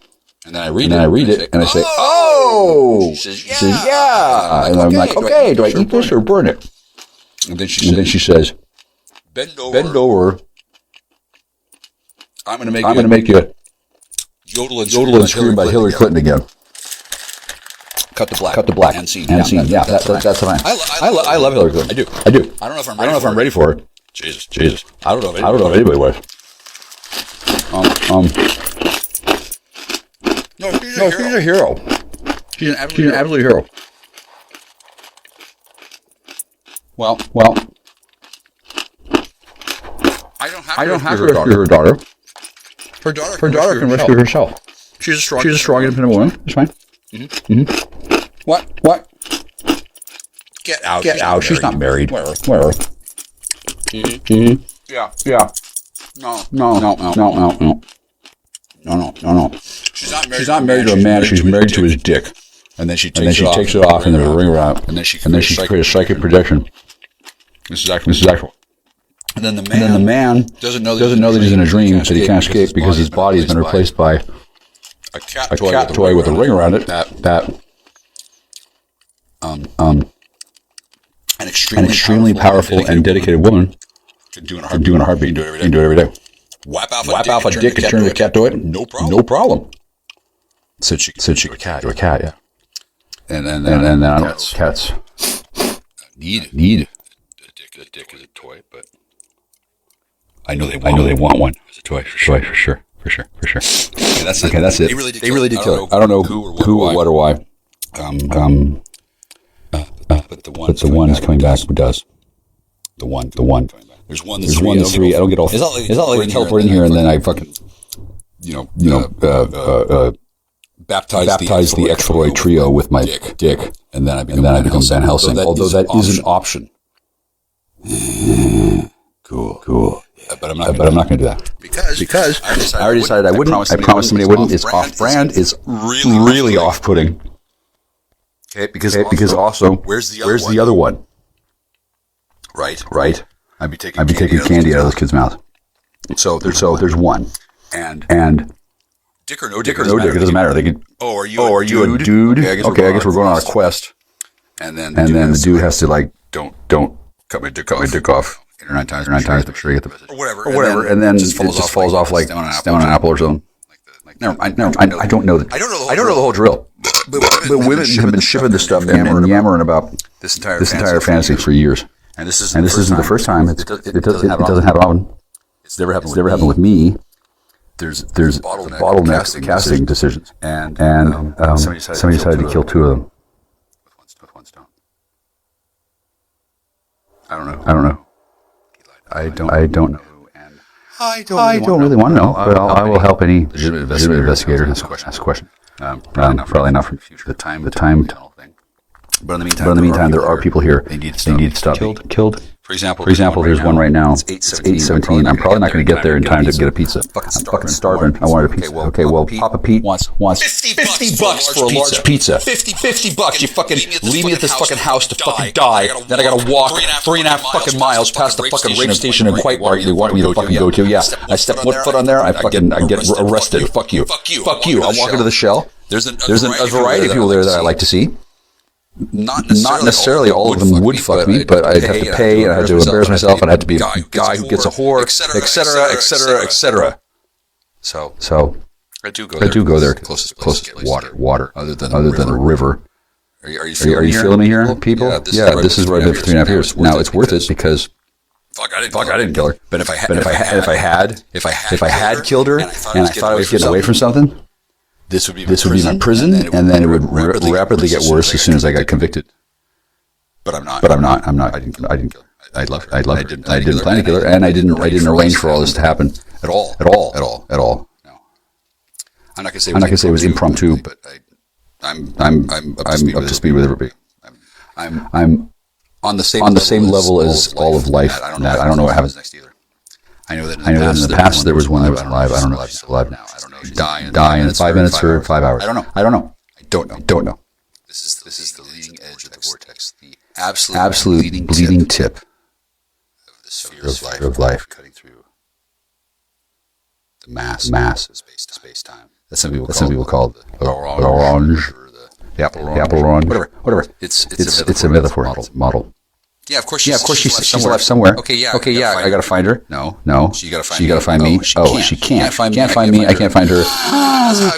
And then I read it and I say, "Oh!" She says, "Yeah." And I'm like, "Okay, do I eat this or burn it?" And then she says, "Bend over. I'm going to make you yodel and scream by Hillary Clinton again." Cut the black. And scene. Yeah, that's fine. I love Hillary Clinton. I do. I don't know if I'm ready for it. Jesus. I don't know if anybody was. No, she's a hero. She's an absolute hero. Well. to rescue her daughter. Her daughter Can rescue herself. She's a strong, independent woman. It's fine. What? Get out. She's not married. Where? Yeah. No. She's not married to a man. She's married to his dick. And then she takes it off, and there's a ring around. And then she creates a psychic projection. This is actual. And then the man doesn't know that he's in a dream, that he can't escape because his body has been replaced by a cat toy with a ring around it. An extremely powerful and dedicated woman can do in a heartbeat. Do it every day. Whap off a dick and turn the cat toy. No problem. Said she to a cat. Yeah. And then I don't know. Cats need a dick as a toy, but I know they want one as a toy for sure. Okay, that's it. They really did kill her. I don't know who or what or why. But the one is coming back. Who does? The one. There's one. There's three. I don't get all. It's not like they teleport in here and then I fucking baptize the X-Roy trio with my dick, and then I become Van Helsing. Although that is an option. Cool. But I'm not going to do that because I already decided I wouldn't. I promised somebody I wouldn't. It's off-brand. It's really off-putting. Okay, because also where's the other one? Right. I'd be taking candy out of this kid's mouth. So there's one, and dick or no dick, it doesn't matter. They could. Oh, are you a dude? Okay, I guess we're going on a quest. And then the dude has to like don't cut my dick off 8 or 9 times. Make sure you get the message. Or whatever. And then it just falls off like down on an apple or something. Never. I don't know the whole drill. But women have been shipping this stuff and yammering about this entire fantasy for years. And this isn't the first time. It doesn't happen often. It's never happened with me. There's bottleneck casting decisions, and somebody decided to kill 2 of them. With one stone. I don't know. I don't know. I don't really want to know, but I will help any legitimate investigator ask a question. Probably not for the time tunnel thing. But in the meantime, there are people here. They need to stop. Killed. For example, there's one right now. It's 8:17. I'm probably not going to get there in time to get a pizza. I'm fucking starving. I wanted a pizza. Okay, well, Papa Pete wants $50 for a large pizza. $50. You fucking leave me at this fucking house to fucking die. Then I got to walk 3.5 fucking miles past the fucking rape station in Whitewater you want me to fucking go to. Yeah, I step one foot on there, I get arrested. Fuck you. I'll walk into the shell. There's a variety of people there that I like to see. Not necessarily all of them would fuck me, but I'd have to pay, and I had to embarrass myself, and I had to be a guy who gets a whore, etc. So I do go there. Closest water, other than the river. Are you feeling me here, people? Yeah, this is where I've been for 3.5 years. Now it's worth it because I didn't kill her. But if I had killed her, and I thought I was getting away from something. This would be my prison, and then it would rapidly get worse as soon as I got convicted. But I'm not. I didn't kill her. I loved her. I didn't plan to kill her, and I didn't arrange for all this to happen at all. No. I'm not gonna say it was impromptu, but I'm up to speed with everybody. I'm on the same level as all of life. I don't know what happens next either. I know that in the past there was one that was alive. I don't know if she's alive now. I don't know. Die in 5 minutes or 5 hours. I don't know. Don't know. This is the leading edge of the vortex. The absolute bleeding tip of the sphere of life, cutting through the mass of space-time. That's some people call the orange, the apple orange, whatever. It's a metaphor model. Yeah, of course she's left somewhere. Okay, yeah. I gotta find her. No. She gotta find me. She can't find me. I can't find her.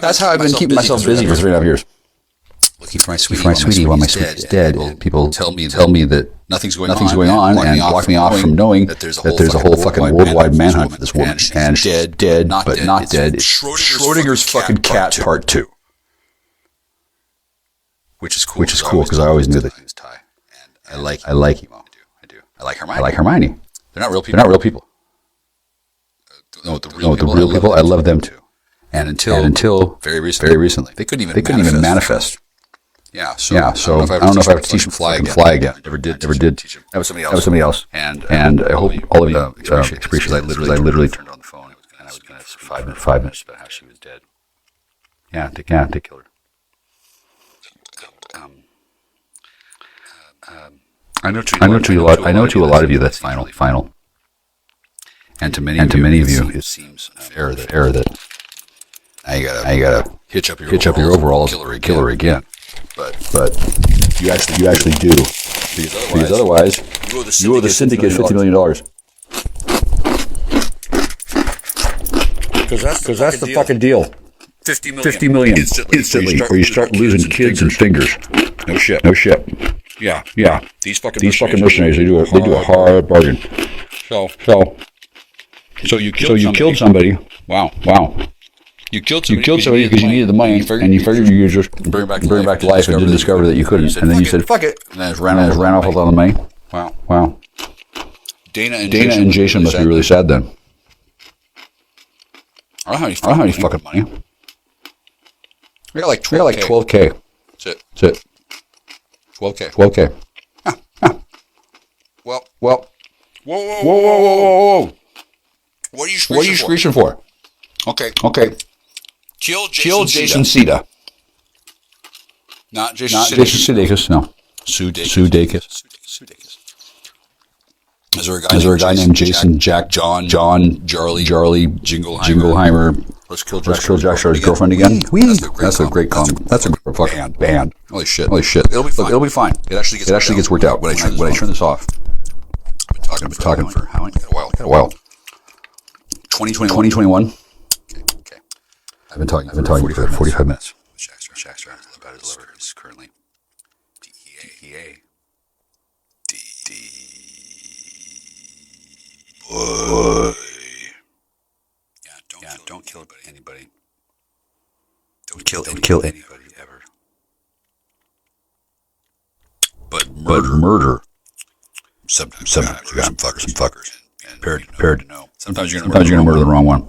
That's how I've been keeping myself busy for 3.5 years. Looking for my sweetie while my sweetie's dead. People tell me that nothing's going on and block me off from knowing that there's a whole fucking worldwide manhunt for this woman. And dead, but not dead. It's Schrodinger's fucking cat part 2. Which is cool because I always knew that he was Ty. I like him. I do. I like Hermione. I like Hermione. They're not real people. They're not real people. No, the real people, I love them too. And until very recently, they couldn't even manifest. Yeah, so I don't know if I have to teach them fly again. I never did teach them. That was somebody else. And I hope all of you appreciate. I literally turned on the phone. I was going to 5 minutes about how she was dead. Yeah, they killed her. I know to a lot of you that's final. And to many of you, it seems fair that now you gotta hitch up your overalls, kill her again. But you actually do, because otherwise you owe the syndicate $50 million. Because that's the fucking deal. $50 million instantly, or you start losing kids and fingers. No shit. Yeah. These fucking mercenaries, they do a hard bargain. So you killed somebody. Wow. You killed somebody because you needed the money, and you figured you could just bring back to life, and didn't discover that you couldn't. And then you said, "Fuck it," and then just ran off with all the money. Wow. Dana and Jason must be really sad then. I don't have any fucking money. We got like 12K. That's it. 12K. Well. Whoa. What are you screeching for? Okay. Kill Jason Sita. Not Jason Sudeikis, no. Sudeikis. Is there a guy named Jason, Jack, John, Charlie, Jingleheimer? Let's kill Jack Shar's girlfriend again. That's a great comment. That's a fucking band. Holy shit. It'll be fine. It actually gets worked out when I turn this off. I've been talking for how long? Got a while. 2021. Okay. I've been talking for 45 minutes. Jack's about his lover is currently DEA. Boy. Yeah, don't kill anybody. Don't kill anybody ever. But murder. Sometimes you got some fuckers. And prepared to know. Sometimes you're gonna murder the wrong one.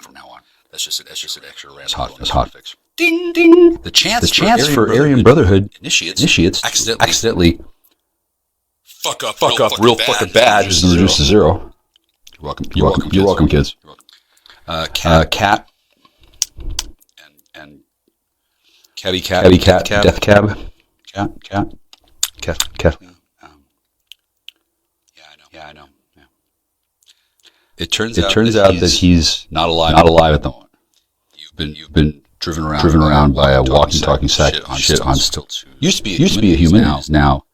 From now on. That's just an extra random. That's hot fix. Ding ding. The chance for Aryan Brotherhood initiates accidentally fuck up real fucking bad is reduced to 0. You're welcome, kids. Cat and Cabby Cat, Death Cab, Cat. Yeah, I know. Yeah. It turns out that he's not alive at the moment. You've been driven around by a walking, talking sack shit on stilts. Used to be a human. Now.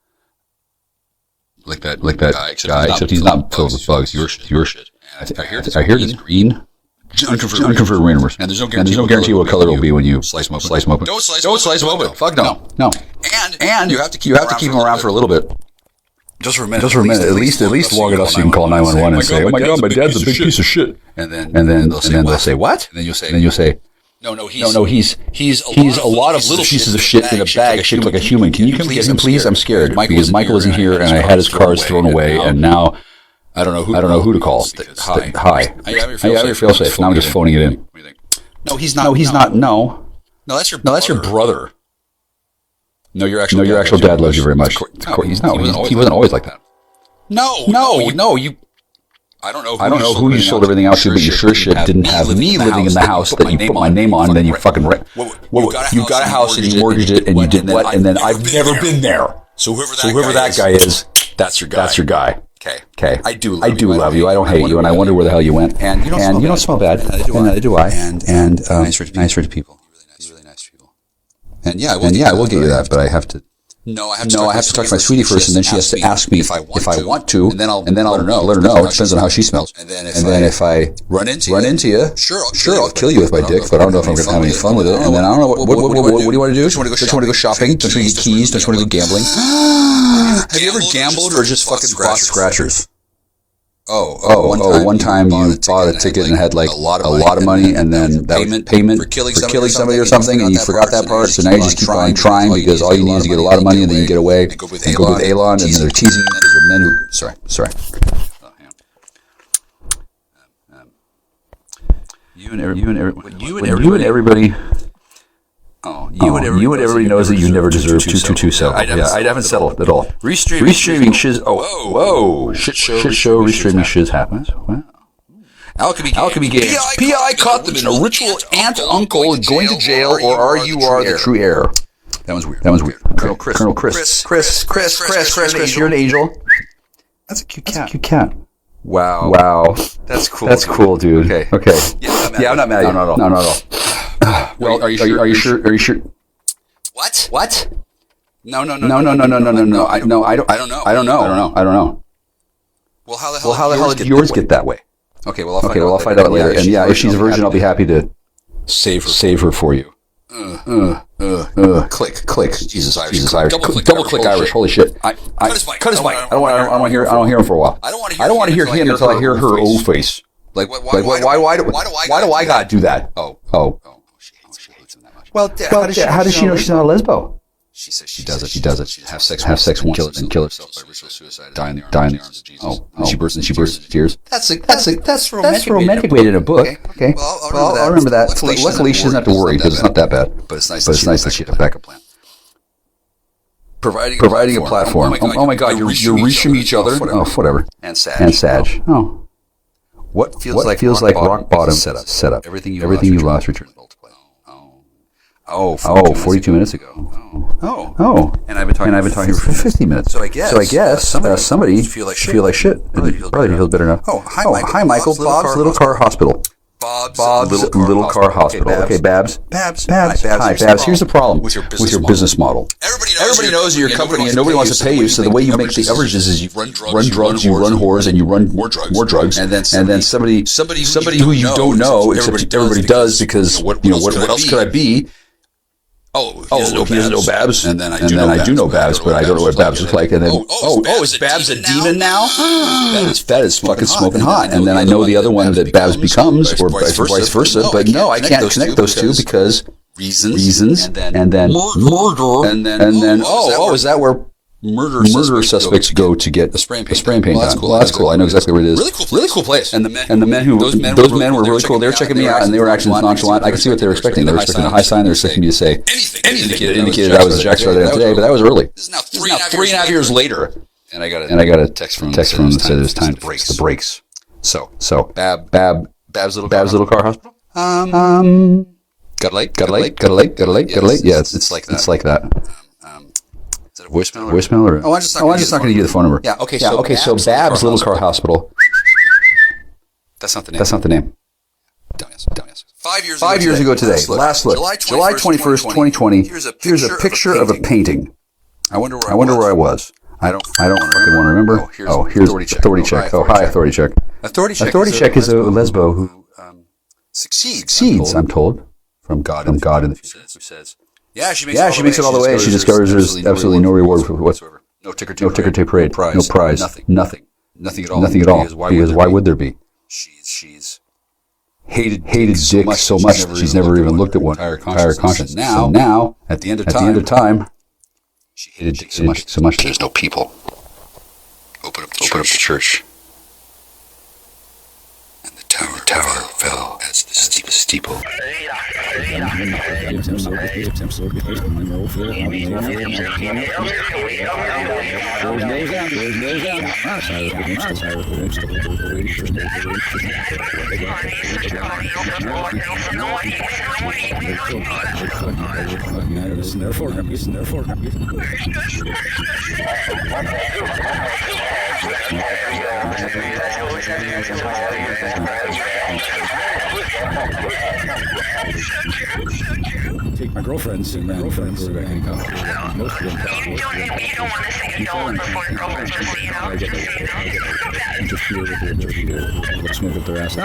Like that guy, except he's not filled with bugs. Your shit. I hear it's green. Unconfirmed rumors. And there's no guarantee what color it will be when you slice them open. Don't slice them open. Fuck no. And you have to keep them around for a little bit. Just for a minute. At least long enough so you can call 911 and say, "Oh my god, my dad's a big piece of shit." And then they'll say, "What?" And then you'll say, No, he's a lot of little pieces of shit in a bag shaped like a human. Can you come get him, please? I'm scared because Michael isn't here and I had his cards thrown away, and now I don't know who to call. Hi. I have your fail safe. Now I'm just phoning it in. What do you think? No, he's not. No, that's your brother. No, your actual dad loves you very much. He wasn't always like that. No. You. I don't know who you sold everything out to, but you sure shit didn't have me living in the house that you put my name on, and then you fucking rent. You got a house and you mortgaged it, and you did what? And then I've never been there. So whoever that guy is, that's your guy. Okay. I do love you. I don't hate you, and I wonder where the hell you went. And you don't smell bad. And neither do I. And nice rich people. Really nice people. And yeah, I will get you that, but I have to. No, I have to talk to my sweetie first, and then she has to ask me if I want to, and then I'll let her know. It depends on how she smells. And then if I run into you, sure, I'll kill you with my dick, but I don't know if I'm going to have any fun with it. And then I don't know what do you want to do? Don't you want to go shopping? Don't you want to get keys? Don't you want to go gambling? Have you ever gambled or just fucking bought scratchers? One time you bought a ticket and had like a lot of money, and then that was payment for killing somebody or something, and you forgot that part, so now you just keep on trying because all you need is to get a lot of money, and then you get away and go with Elon, and then they're teasing you because they're men who... Sorry. You and everybody. Oh, you and everybody knows that you never deserve to settle. I haven't settled at all. Restreaming shiz. Oh, whoa! Shit show. Restreaming shiz happens. Wow. Alchemy games. PI caught them in a ritual aunt uncle going to jail, or are the true heir. That one's weird. Colonel Chris. You're an angel. That's a cute cat. Wow. That's cool. That's cool, dude. Okay. Yeah, I'm not mad at you. No, not at all. Well, are you sure? What? No. I don't know. Well, how the hell did yours get that way? Okay, well, I'll find out later. And yeah, if she's a virgin, I'll be happy to save her for you. Click. Jesus Irish. Double click Irish. Holy shit. Cut his mic. I don't want to hear him for a while. I don't want to hear him until I hear her old face. Like why do I gotta do that? Oh. She hates him that much. Well, how does she know she's not a lesbo? She says she does it. She have sex once and kill herself by ritual suicide. Die in the arms of Jesus. Oh, she bursts into tears. That's romantic way in a book. Okay. Well, I'll remember that. Luckily, she doesn't have to worry because it's not that bad. But it's nice that she had a backup plan. Providing a platform. Oh my God, you're reaching each other. Oh, whatever. And Sag. Oh. What feels like rock bottom setup. Everything you lost returns multiply. Oh, 42 minutes ago. Oh. And I've been talking for 50 minutes. So I guess somebody feel like shit. Probably feels better now. Oh, hi Michael. Bob's Little Car Hospital. Bob's Little Car Hospital. Okay, Babs. Hi, Babs. Here's the problem with your business model. Everybody knows you're a company and nobody wants to pay you. So the way you make the averages is you run drugs, you run whores, and you run more drugs. And then somebody who you don't know, except everybody does because what else could I be? He doesn't know Babs, and then I do know Babs, but I don't know what Babs looks like. And then is Babs a demon now? That is fucking smoking hot. And then I know the other one that Babs becomes, or vice versa. But no, I can't connect those two because reasons, and then murder, and then is that where murder suspects go to get a spray paint done? Well, that's cool. I know exactly where it is. Really cool place. And the men those men were really cool. They were checking me out, and they were actually nonchalant. I could see what they were expecting. They were expecting a high sign. They were expecting me to say anything. Indicated I was a Jack Star today, but that was early. This is now 3.5 years later, and I got a text from that said it was time to fix the brakes. So Bab's Little Car Hospital. Got a late. Yeah, it's like that. Is that a voicemail or? I'm just not going to give you the phone number. Yeah. Okay. So Bab's Little Car Hospital. That's not the name. Dumbass. 5 years ago today. Last look. July 21st, 2020. Here's a picture of a painting. I wonder where I was. I don't fucking want to remember. Here's Authority Check. Oh, hi, Authority Check. Authority Check is a lesbo who succeeds. I'm told from God in the future. Who says? Yeah, she makes it all the way. She discovers there's absolutely no reward whatsoever. No ticker tape parade. No prize. Nothing at all. Because why would there be? She's hated dick so much she's never even looked at one entire conscience. Now, at the end of time, she hated dick so much. There's no people. Open up the church. And the tower fell as the steeple. Take my girlfriends and girlfriends back in college. Most of them. You don't want to say adult before girlfriends, just so you know. Interfere with their smoke up their ass.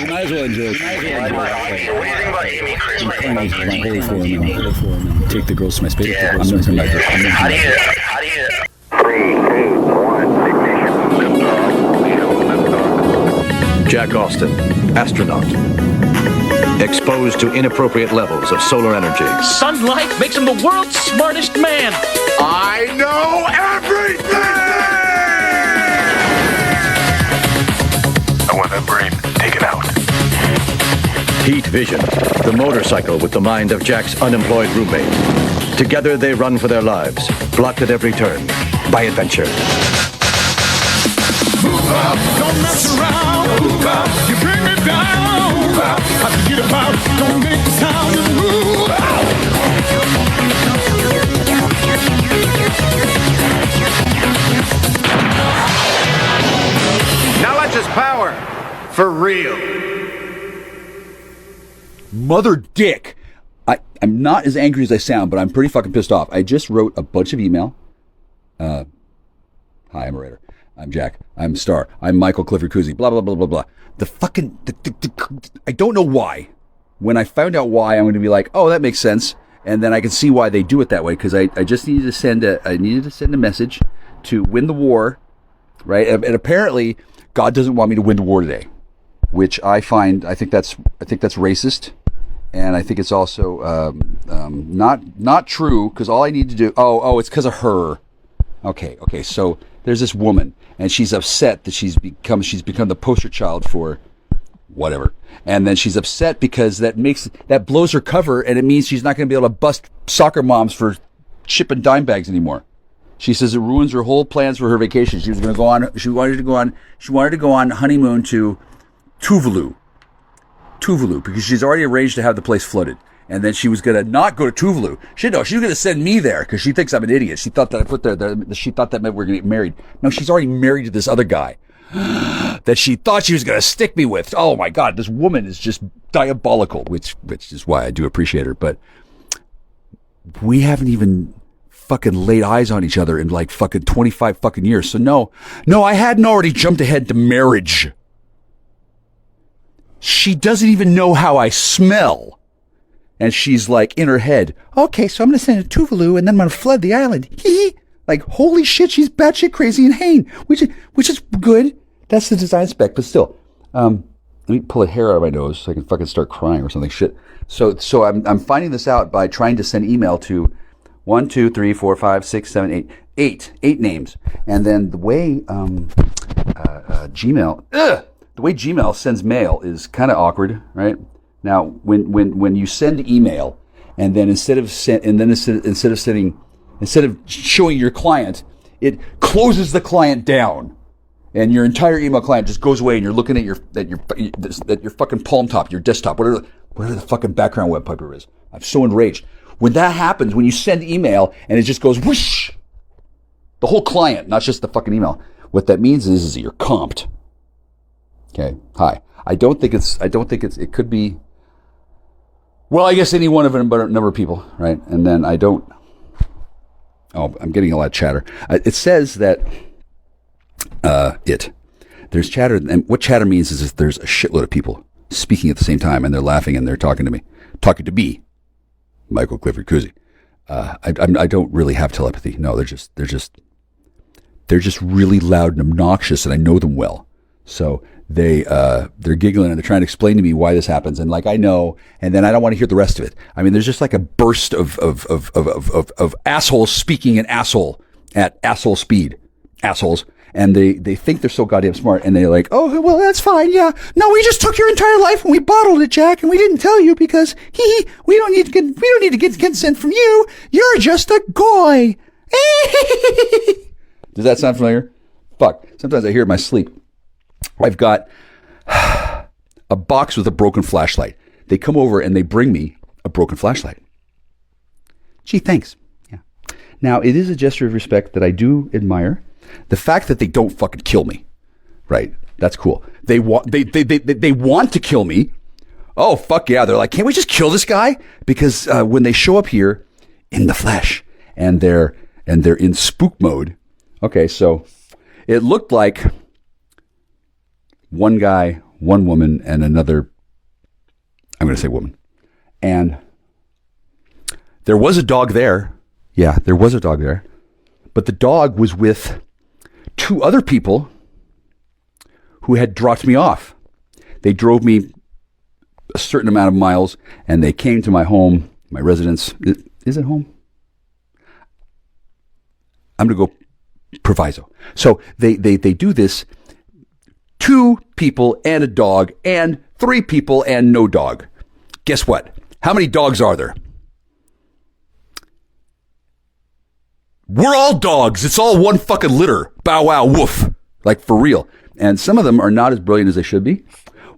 You might as well enjoy it. What do you think about Amy Holy form and take the girls to my space. I'm going to come back. How do you 3, 2, 1, ignition. Jack Austin, astronaut. Exposed to inappropriate levels of solar energy. Sunlight makes him the world's smartest man. I know everything! I want that brain taken out. Heat Vision, the motorcycle with the mind of Jack's unemployed roommate. Together they run for their lives, blocked at every turn by adventure. Move out, don't mess around. Move out, you bring me down. Move out, I forget about, don't make the sound. Just move out. Knowledge is power, for real. Mother dick. I'm not as angry as I sound, but I'm pretty fucking pissed off. I just wrote a bunch of email. Hi, I'm a writer. I'm Jack. I'm Star. I'm Michael Clifford Cousy. Blah, blah, blah, blah, blah. I don't know why. When I found out why, I'm going to be like, oh, that makes sense. And then I can see why they do it that way. Because I just needed to send a message to win the war, right? And apparently, God doesn't want me to win the war today, which I think that's racist. And I think it's also not true, because all I need to do, it's because of her. Okay. So there's this woman, and she's upset that she's become the poster child for whatever. And then she's upset because that blows her cover, and it means she's not going to be able to bust soccer moms for shipping dime bags anymore. She says it ruins her whole plans for her vacation. She wanted to go on honeymoon to Tuvalu, because she's already arranged to have the place flooded. And then she was going to not go to Tuvalu. She was going to send me there because she thinks I'm an idiot. She thought that I put there, she thought that meant we're going to get married. No, she's already married to this other guy that she thought she was going to stick me with. Oh my God, this woman is just diabolical, which is why I do appreciate her. But we haven't even fucking laid eyes on each other in like fucking 25 fucking years. So no, I hadn't already jumped ahead to marriage. She doesn't even know how I smell. And she's like, in her head, okay, so I'm going to send it to Tuvalu, and then I'm going to flood the island. Hee. Like, holy shit, she's batshit crazy and insane, which is good. That's the design spec, but still. Let me pull a hair out of my nose so I can fucking start crying or something. Shit. So I'm finding this out by trying to send email to 1, 2, 3, 4, 5, 6, 7, 8 names. And then the way Gmail sends mail is kind of awkward, right? Now, when you send email, and then instead of showing your client, it closes the client down, and your entire email client just goes away, and you're looking at your fucking palm top, your desktop, whatever the fucking background wallpaper is. I'm so enraged when that happens. When you send email and it just goes whoosh, the whole client, not just the fucking email. What that means is that you're comped. Okay. Hi. I don't think it could be. Well, I guess any one of a number of people, right? And then I'm getting a lot of chatter. It says that there's chatter, and what chatter means is that there's a shitload of people speaking at the same time, and they're laughing and they're talking to me, Michael Clifford Cousy. I don't really have telepathy. No, they're just really loud and obnoxious, and I know them well. So they're giggling and they're trying to explain to me why this happens, and like I know, and then I don't want to hear the rest of it. I mean, there's just like a burst of assholes speaking an asshole at asshole speed, assholes, and they think they're so goddamn smart, and they're like, oh well, that's fine, yeah. No, we just took your entire life and we bottled it, Jack, and we didn't tell you because we don't need to get consent from you. You're just a goy. Does that sound familiar? Fuck. Sometimes I hear it in my sleep. I've got a box with a broken flashlight. They come over and they bring me a broken flashlight. Gee, thanks. Yeah. Now, it is a gesture of respect that I do admire. The fact that they don't fucking kill me, right? That's cool. They want to kill me. Oh, fuck yeah. They're like, can't we just kill this guy? Because when they show up here in the flesh and they're in spook mode. Okay, so it looked like one guy, one woman, and another, I'm going to say woman. And there was a dog there. Yeah, there was a dog there. But the dog was with two other people who had dropped me off. They drove me a certain amount of miles, and they came to my home, my residence. Is it home? I'm going to go proviso. So they do this. 2 people and a dog, and 3 people and no dog. Guess what? How many dogs are there? We're all dogs. It's all one fucking litter. Bow wow woof. Like for real. And some of them are not as brilliant as they should be.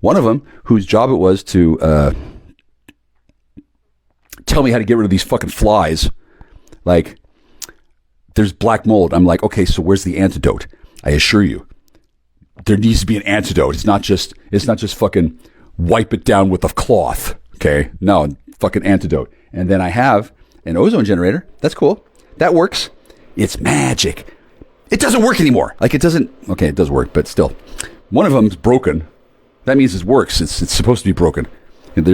One of them, whose job it was to tell me how to get rid of these fucking flies. Like, there's black mold. I'm like, okay, so where's the antidote? I assure you, there needs to be an antidote. It's not just fucking wipe it down with a cloth. Okay, no, fucking antidote. And then I have an ozone generator. That's cool. That works. It's magic. It doesn't work anymore. Like it doesn't. Okay, it does work, but still, one of them's broken. That means it works. It's supposed to be broken. And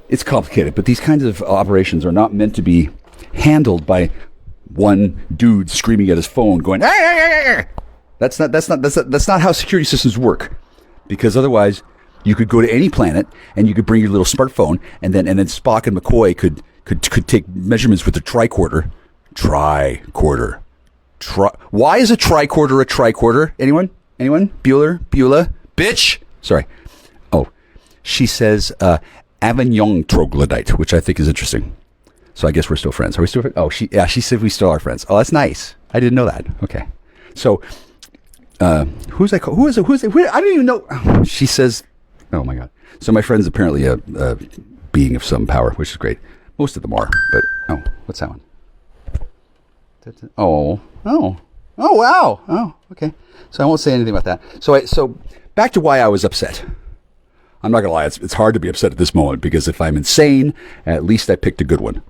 it's complicated, but these kinds of operations are not meant to be handled by one dude screaming at his phone, going, "Hey, hey, hey, hey." That's not how security systems work. Because otherwise, you could go to any planet and you could bring your little smartphone, and then Spock and McCoy could take measurements with a tricorder. Why is a tricorder a tricorder? Anyone? Beulah? Bitch? Sorry. Oh, she says Avignon troglodyte, which I think is interesting. So I guess we're still friends. Are we still friends? Oh, she said we still are friends. Oh, that's nice. I didn't know that. Okay. So, who is it? I don't even know. She says, oh my God. So my friend's apparently a being of some power, which is great. Most of them are, but, oh, what's that one? Oh, wow. Oh, okay. So I won't say anything about that. So back to why I was upset. I'm not gonna lie, it's hard to be upset at this moment because if I'm insane, at least I picked a good one.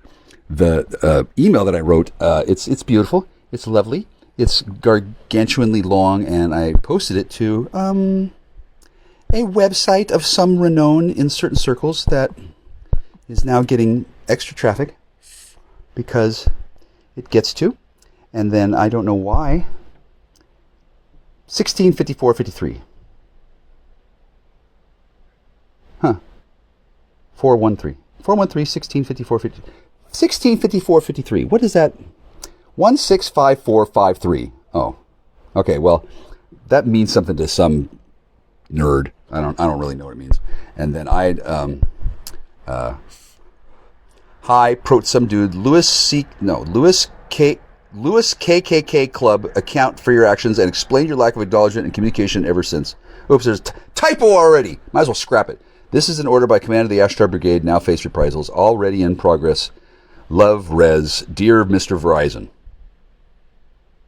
The email that I wrote, it's beautiful, it's lovely, it's gargantuanly long, and I posted it to a website of some renown in certain circles that is now getting extra traffic because it gets to, and then I don't know why. 1654.53. Huh. 413. 413, 1654.53. What is that? 165453. Oh. Okay, well, that means something to some nerd. I don't really know what it means. And then I'd hi, some dude, Louis KKK Club, account for your actions and explain your lack of acknowledgement and communication ever since. Oops, there's typo already. Might as well scrap it. This is an order by command of the Ashtar Brigade, now face reprisals, already in progress. Love, Rez, dear Mr. Verizon.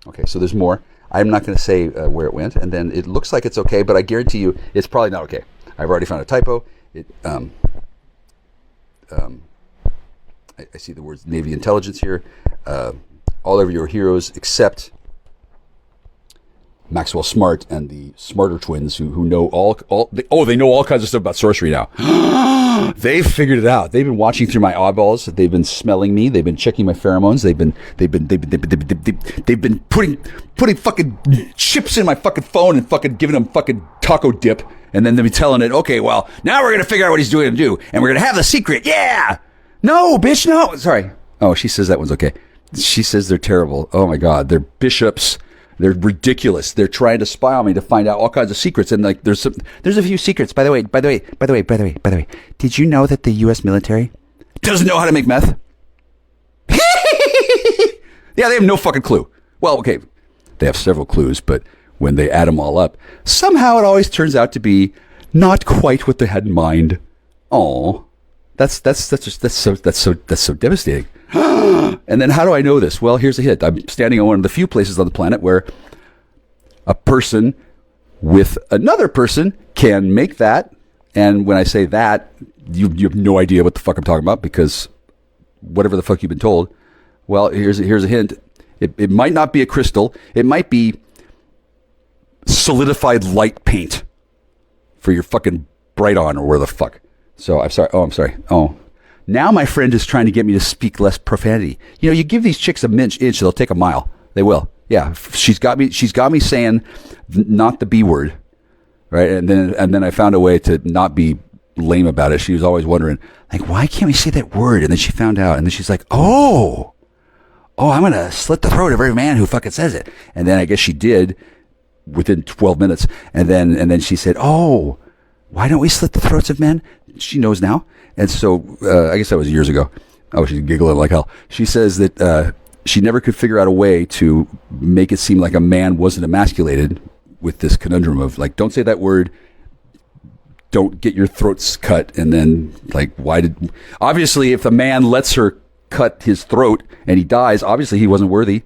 Okay, so there's more. I'm not going to say where it went, and then it looks like it's okay, but I guarantee you it's probably not okay. I've already found a typo. I see the words Navy intelligence here. All of your heroes except Maxwell Smart and the Smarter twins who know they know all kinds of stuff about sorcery now. They've figured it out. They've been watching through my eyeballs. They've been smelling me. They've been checking my pheromones. They've been putting fucking chips in my fucking phone and fucking giving them fucking taco dip, and then they'll be telling it, okay, well, now we're gonna figure out what he's doing to do, and we're gonna have the secret. Yeah. No, bitch, no. Sorry. Oh, she says that one's okay. She says they're terrible. Oh my God, they're bishops. They're ridiculous. They're trying to spy on me to find out all kinds of secrets. And like, there's a few secrets. By the way. Did you know that the U.S. military doesn't know how to make meth? Yeah, they have no fucking clue. Well, okay, they have several clues, but when they add them all up, somehow it always turns out to be not quite what they had in mind. Oh, that's so devastating. And then how do I know this? Well, here's a hint. I'm standing on one of the few places on the planet where a person with another person can make that. And when I say that, you have no idea what the fuck I'm talking about because whatever the fuck you've been told. Well, here's a hint. It might not be a crystal. It might be solidified light paint for your fucking Bright-On or where the fuck. So I'm sorry. Oh. Now my friend is trying to get me to speak less profanity. You know, you give these chicks an inch, they'll take a mile. They will. Yeah, she's got me saying not the B word, right? And then I found a way to not be lame about it. She was always wondering, like, why can't we say that word? And then she found out, and then she's like, oh, I'm gonna slit the throat of every man who fucking says it. And then I guess she did within 12 minutes. And then she said, oh, why don't we slit the throats of men? She knows now. And so, I guess that was years ago. Oh, she's giggling like hell. She says that she never could figure out a way to make it seem like a man wasn't emasculated with this conundrum of like, don't say that word, don't get your throats cut, and then like, obviously if a man lets her cut his throat and he dies, obviously he wasn't worthy.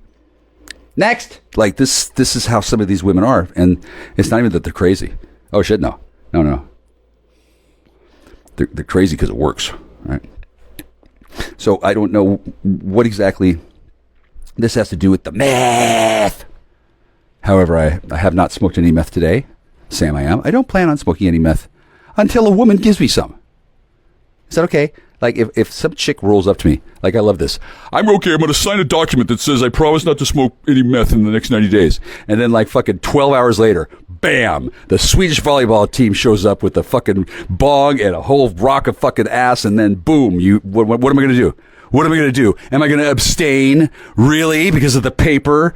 Next! Like this is how some of these women are, and it's not even that they're crazy. Oh shit, no. They're crazy because it works, right? So I don't know what exactly this has to do with the meth. However, I have not smoked any meth today. Sam, I am. I don't plan on smoking any meth until a woman gives me some. Is that okay? Like if some chick rolls up to me, like I love this. I'm okay. I'm going to sign a document that says I promise not to smoke any meth in the next 90 days. And then like fucking 12 hours later, bam, the Swedish volleyball team shows up with a fucking bong and a whole rock of fucking ass. And then boom, what am I going to do? What am I going to do? Am I going to abstain? Really? Because of the paper?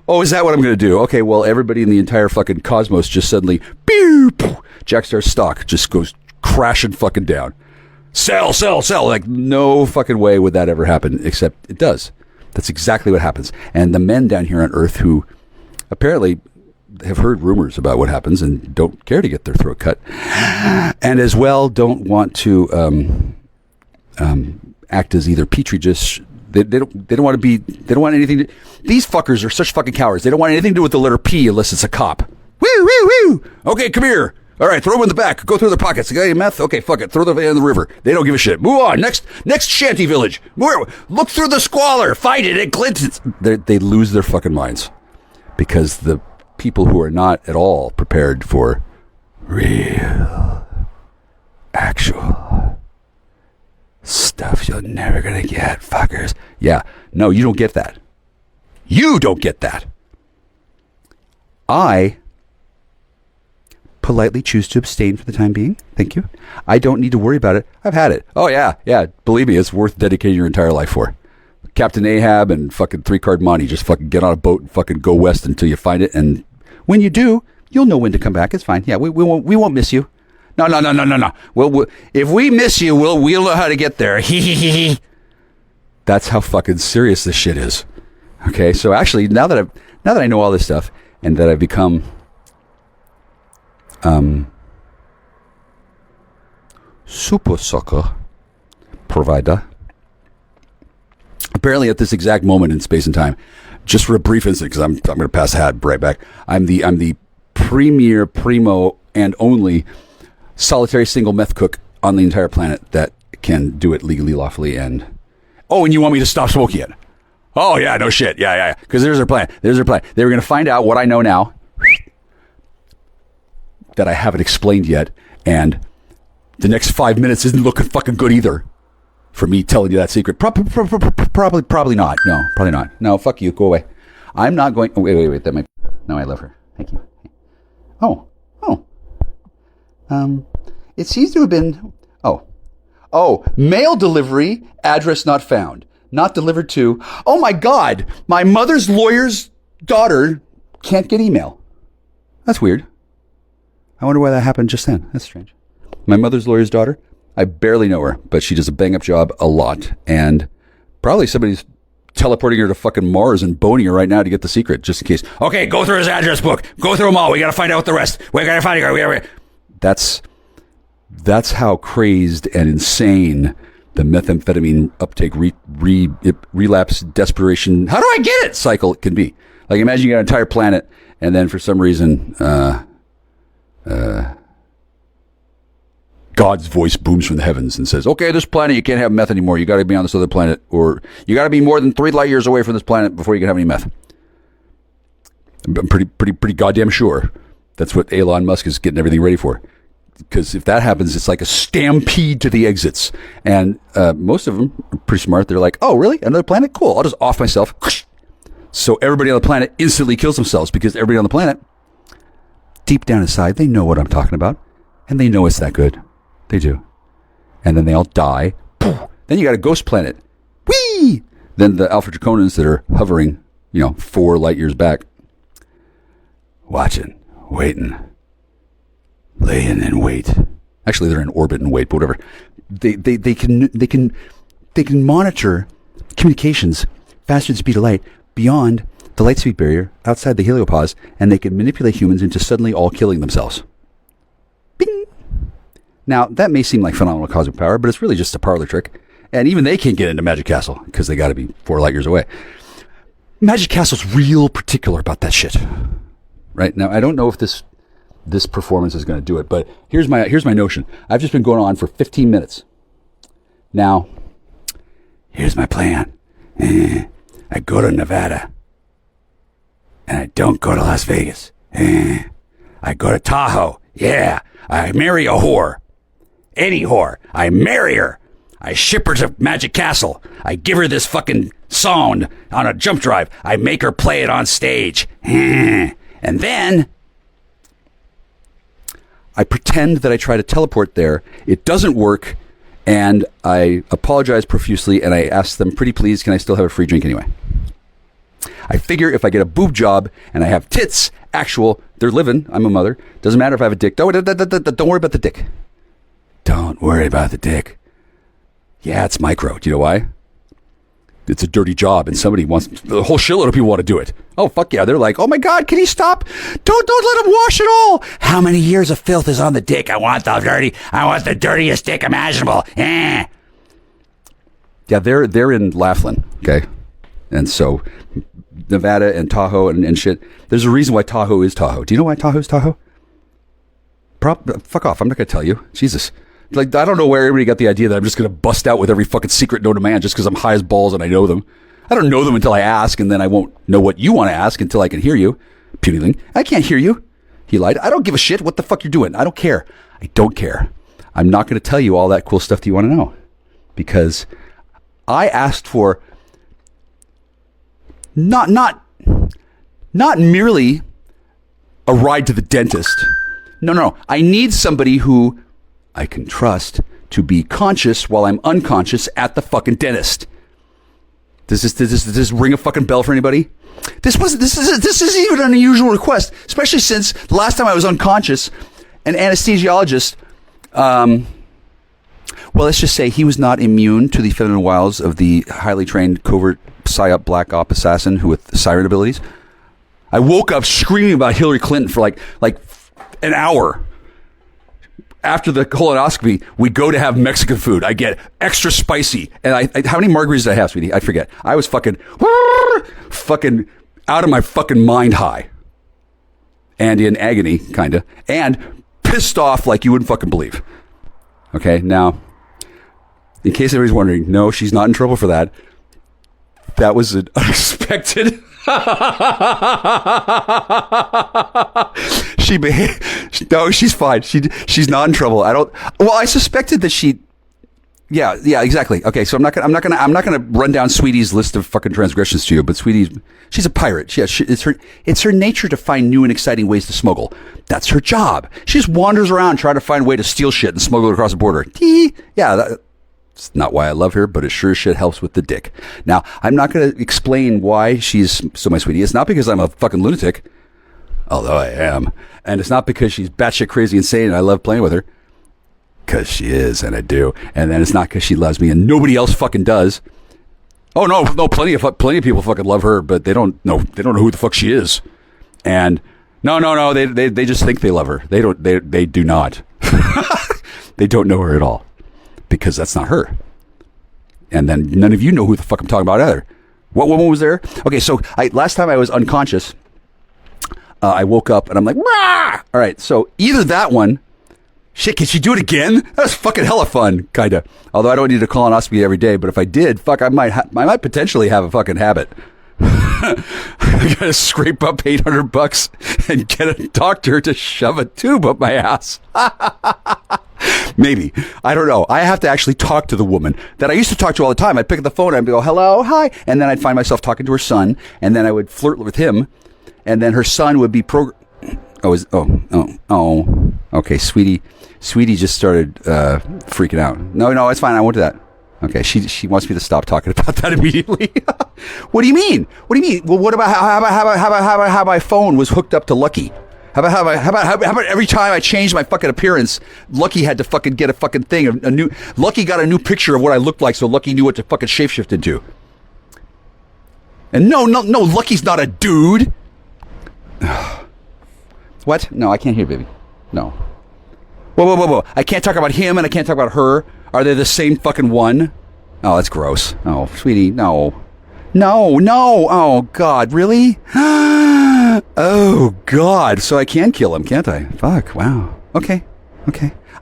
Oh, is that what I'm going to do? Okay, well, everybody in the entire fucking cosmos just suddenly, pew, Jackstar stock just goes crashing fucking down. Sell. Like, no fucking way would that ever happen, except it does. That's exactly what happens. And the men down here on Earth who apparently have heard rumors about what happens and don't care to get their throat cut, and as well don't want to act as either petri dish. They don't want anything to, these fuckers are such fucking cowards. They don't want anything to do with the letter P unless it's a cop. Woo. Okay, come here. All right, throw them in the back. Go through their pockets. Got any meth? Okay, fuck it. Throw them in the river. They don't give a shit. Move on. Next shanty village. Look through the squalor. Find it. It glints. They lose their fucking minds because the people who are not at all prepared for real, actual stuff you're never gonna get, fuckers. Yeah, no, you don't get that. You don't get that. I politely choose to abstain for the time being. Thank you. I don't need to worry about it. I've had it. Oh yeah. Believe me, it's worth dedicating your entire life for. Captain Ahab and fucking 3-card Monty. Just fucking get on a boat and fucking go west until you find it. And when you do, you'll know when to come back. It's fine. Yeah, we won't miss you. No. Well, if we miss you, we'll know how to get there. That's how fucking serious this shit is. Okay, so actually, now that I know all this stuff and that I've become super soccer provider, apparently at this exact moment in space and time, just for a brief instant, because I'm going to pass the hat right back. I'm the primo and only solitary single meth cook on the entire planet that can do it legally, lawfully, and you want me to stop smoking it? Oh yeah, no shit, yeah. Because there's their plan. They were going to find out what I know now that I haven't explained yet, and the next 5 minutes isn't looking fucking good either for me telling you that secret. Probably not. No, probably not. No, fuck you. Go away. I'm not going. Oh, wait. That might. No, I love her. Thank you. Oh. It seems to have been. Oh, mail delivery, address not found. Not delivered to. Oh my God, my mother's lawyer's daughter can't get email. That's weird. I wonder why that happened just then. That's strange. My mother's lawyer's daughter, I barely know her, but she does a bang-up job a lot. And probably somebody's teleporting her to fucking Mars and boning her right now to get the secret, just in case. Okay, go through his address book. Go through them all. We got to find out the rest. We got to find it. That's how crazed and insane the methamphetamine uptake, relapse, desperation, how do I get it cycle can be. Like imagine you got an entire planet and then for some reason, God's voice booms from the heavens and says, okay, this planet, you can't have meth anymore. You got to be on this other planet, or you got to be more than 3 light years away from this planet before you can have any meth. I'm pretty goddamn sure that's what Elon Musk is getting everything ready for. Because if that happens, it's like a stampede to the exits. And most of them are pretty smart. They're like, oh, really? Another planet? Cool. I'll just off myself. So everybody on the planet instantly kills themselves because everybody on the planet, deep down inside, they know what I'm talking about. And they know it's that good. They do. And then they all die. Then you got a ghost planet. Whee! Then the Alpha Draconans that are hovering, 4 light years back. Watching, waiting, laying in wait Actually, they're in orbit and wait, but whatever. They can monitor communications faster than the speed of light beyond the light speed barrier outside the heliopause, and they can manipulate humans into suddenly all killing themselves. Bing! Now, that may seem like phenomenal cosmic power, but it's really just a parlor trick. And even they can't get into Magic Castle because they got to be 4 light years away. Magic Castle's real particular about that shit. Right? Now, I don't know if this performance is going to do it, but here's my notion. I've just been going on for 15 minutes. Now, here's my plan. I go to Nevada. And I don't go to Las Vegas. I go to Tahoe. Yeah. I marry a whore. Any whore. I marry her. I ship her to Magic Castle. I give her this fucking song on a jump drive. I make her play it on stage. And then I pretend that I try to teleport there. It doesn't work. And I apologize profusely. And I ask them, pretty please, can I still have a free drink anyway? I figure if I get a boob job and I have tits, actual, they're living. I'm a mother. Doesn't matter if I have a dick. Don't worry about the dick. Don't worry about the dick. Yeah, it's micro. Do you know why? It's a dirty job, and somebody wants, a whole shitload of people want to do it. Oh, fuck yeah. They're like, oh my God, can he stop? Don't let him wash it all. How many years of filth is on the dick? I want the dirtiest dick imaginable. Yeah, they're in Laughlin, okay? And so Nevada and Tahoe and shit. There's a reason why Tahoe is Tahoe. Do you know why Tahoe is Tahoe? Fuck off. I'm not going to tell you. Jesus. Like, I don't know where everybody got the idea that I'm just going to bust out with every fucking secret known to man just because I'm high as balls and I know them. I don't know them until I ask, and then I won't know what you want to ask until I can hear you. Punyling. I can't hear you. He lied. I don't give a shit what the fuck you're doing. I don't care. I don't care. I'm not going to tell you all that cool stuff that you want to know because I asked for not merely a ride to the dentist. No. I need somebody who I can trust to be conscious while I'm unconscious at the fucking dentist. Does this ring a fucking bell for anybody? This is even an unusual request, especially since the last time I was unconscious, an anesthesiologist, well, let's just say he was not immune to the feminine wiles of the highly trained covert psyop black op assassin who with siren abilities. I woke up screaming about Hillary Clinton for like an hour. After the colonoscopy, we go to have Mexican food. I get extra spicy. And I how many margaritas did I have, sweetie? I forget. I was fucking out of my fucking mind high. And in agony, kind of. And pissed off like you wouldn't fucking believe. Okay, now, in case anybody's wondering, no, she's not in trouble for that. That was an unexpected... No, she's fine. She's not in trouble. I suspected that she. Yeah, exactly. Okay, so I'm not gonna run down Sweetie's list of fucking transgressions to you, but she's a pirate. It's her nature to find new and exciting ways to smuggle. That's her job. She just wanders around trying to find a way to steal shit and smuggle it across the border. It's not why I love her, but it sure as shit helps with the dick. Now, I'm not going to explain why she's so my sweetie. It's not because I'm a fucking lunatic, although I am. And it's not because she's batshit crazy insane and I love playing with her. Because she is, and I do. And then it's not because she loves me and nobody else fucking does. Oh, no, plenty of people fucking love her, but they don't know who the fuck she is. And no, they just think they love her. They do not. They don't know her at all. Because that's not her. And then none of you know who the fuck I'm talking about either. What woman was there? Okay, so last time I was unconscious, I woke up and I'm like, rah! All right, so either that one, shit, can she do it again? That was fucking hella fun, kind of. Although I don't need a colonoscopy every day, but if I did, fuck, I might potentially have a fucking habit. I gotta scrape up $800 and get a doctor to shove a tube up my ass. Maybe. I don't know. I have to actually talk to the woman that I used to talk to all the time. I'd pick up the phone and I'd go, hello, hi. And then I'd find myself talking to her son. And then I would flirt with him. And then her son would be okay, sweetie. Sweetie just started freaking out. No, it's fine. I won't do that. Okay, she wants me to stop talking about that immediately. What do you mean? Well, what about how my phone was hooked up to Lucky? How about every time I changed my fucking appearance, Lucky had to fucking get a fucking thing. Lucky got a new picture of what I looked like, so Lucky knew what to fucking shapeshift into. And no, Lucky's not a dude. What? No, I can't hear, baby. No. Whoa. I can't talk about him and I can't talk about her. Are they the same fucking one? Oh, that's gross. Oh, sweetie, no. Oh, God, really? Oh, God. So I can kill him, can't I? Fuck, wow. Okay.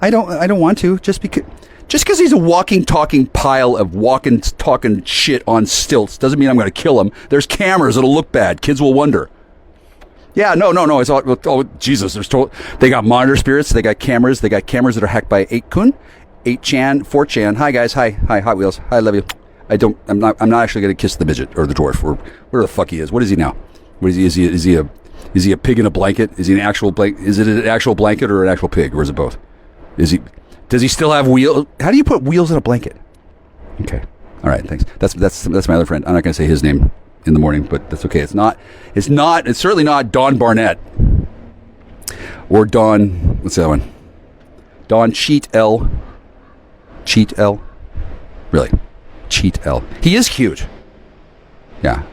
I don't want to, just because he's a walking, talking pile of walking, talking shit on stilts doesn't mean I'm going to kill him. There's cameras. It'll look bad. Kids will wonder. Yeah, no. It's all, oh, Jesus. They got monitor spirits. They got cameras. They got cameras that are hacked by 8kun, 8chan, 4chan. Hi, guys. Hi, Hot Wheels. Hi, I love you. I'm not actually going to kiss the midget or the dwarf or whatever the fuck he is. What is he now? What is he? Is he a pig in a blanket? Is he an actual blanket? Is it an actual blanket or an actual pig, or is it both? Does he still have wheels? How do you put wheels in a blanket? Okay. All right. Thanks. That's my other friend. I'm not going to say his name in the morning, but that's okay. It's certainly not Don Barnett or Don, what's the other one? Don Cheat L. Really? Cheat L. He is cute. Yeah.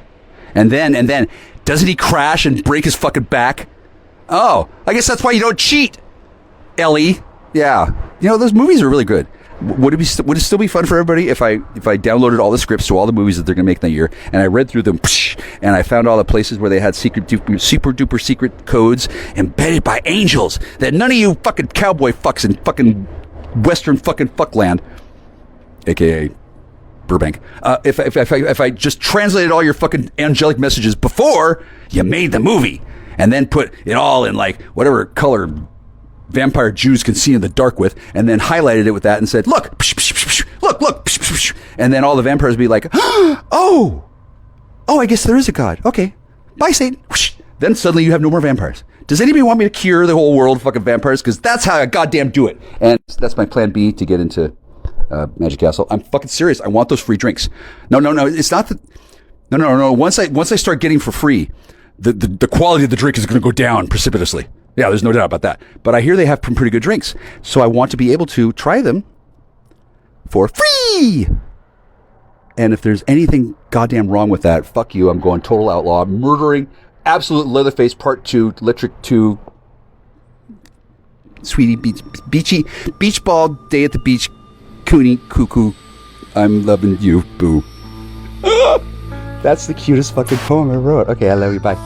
And then doesn't he crash and break his fucking back? Oh, I guess that's why you don't cheat, Ellie. Yeah. Those movies are really good. Would it still be fun for everybody if I downloaded all the scripts to all the movies that they're going to make that year, and I read through them, and I found all the places where they had super duper secret codes embedded by angels that none of you fucking cowboy fucks in fucking Western fucking fuckland, aka Burbank, if I just translated all your fucking angelic messages before you made the movie, and then put it all in like whatever color vampire Jews can see in the dark with, and then highlighted it with that and said, look, look, and then all the vampires would be like, oh, I guess there is a god. Okay, bye, Satan. Then suddenly you have no more vampires. Does anybody want me to cure the whole world of fucking vampires? Because that's how I goddamn do it. And that's my plan B to get into Magic Castle. I'm fucking serious. I want those free drinks. No. It's not that. No. Once I start getting for free, the quality of the drink is going to go down precipitously. Yeah, there's no doubt about that. But I hear they have some pretty good drinks. So I want to be able to try them for free. And if there's anything goddamn wrong with that, fuck you. I'm going total outlaw. Murdering absolute Leatherface Part 2, Electric 2. Sweetie, beach ball, day at the beach, Cooney, cuckoo. I'm loving you, boo. That's the cutest fucking poem I wrote. Okay, I love you. Bye.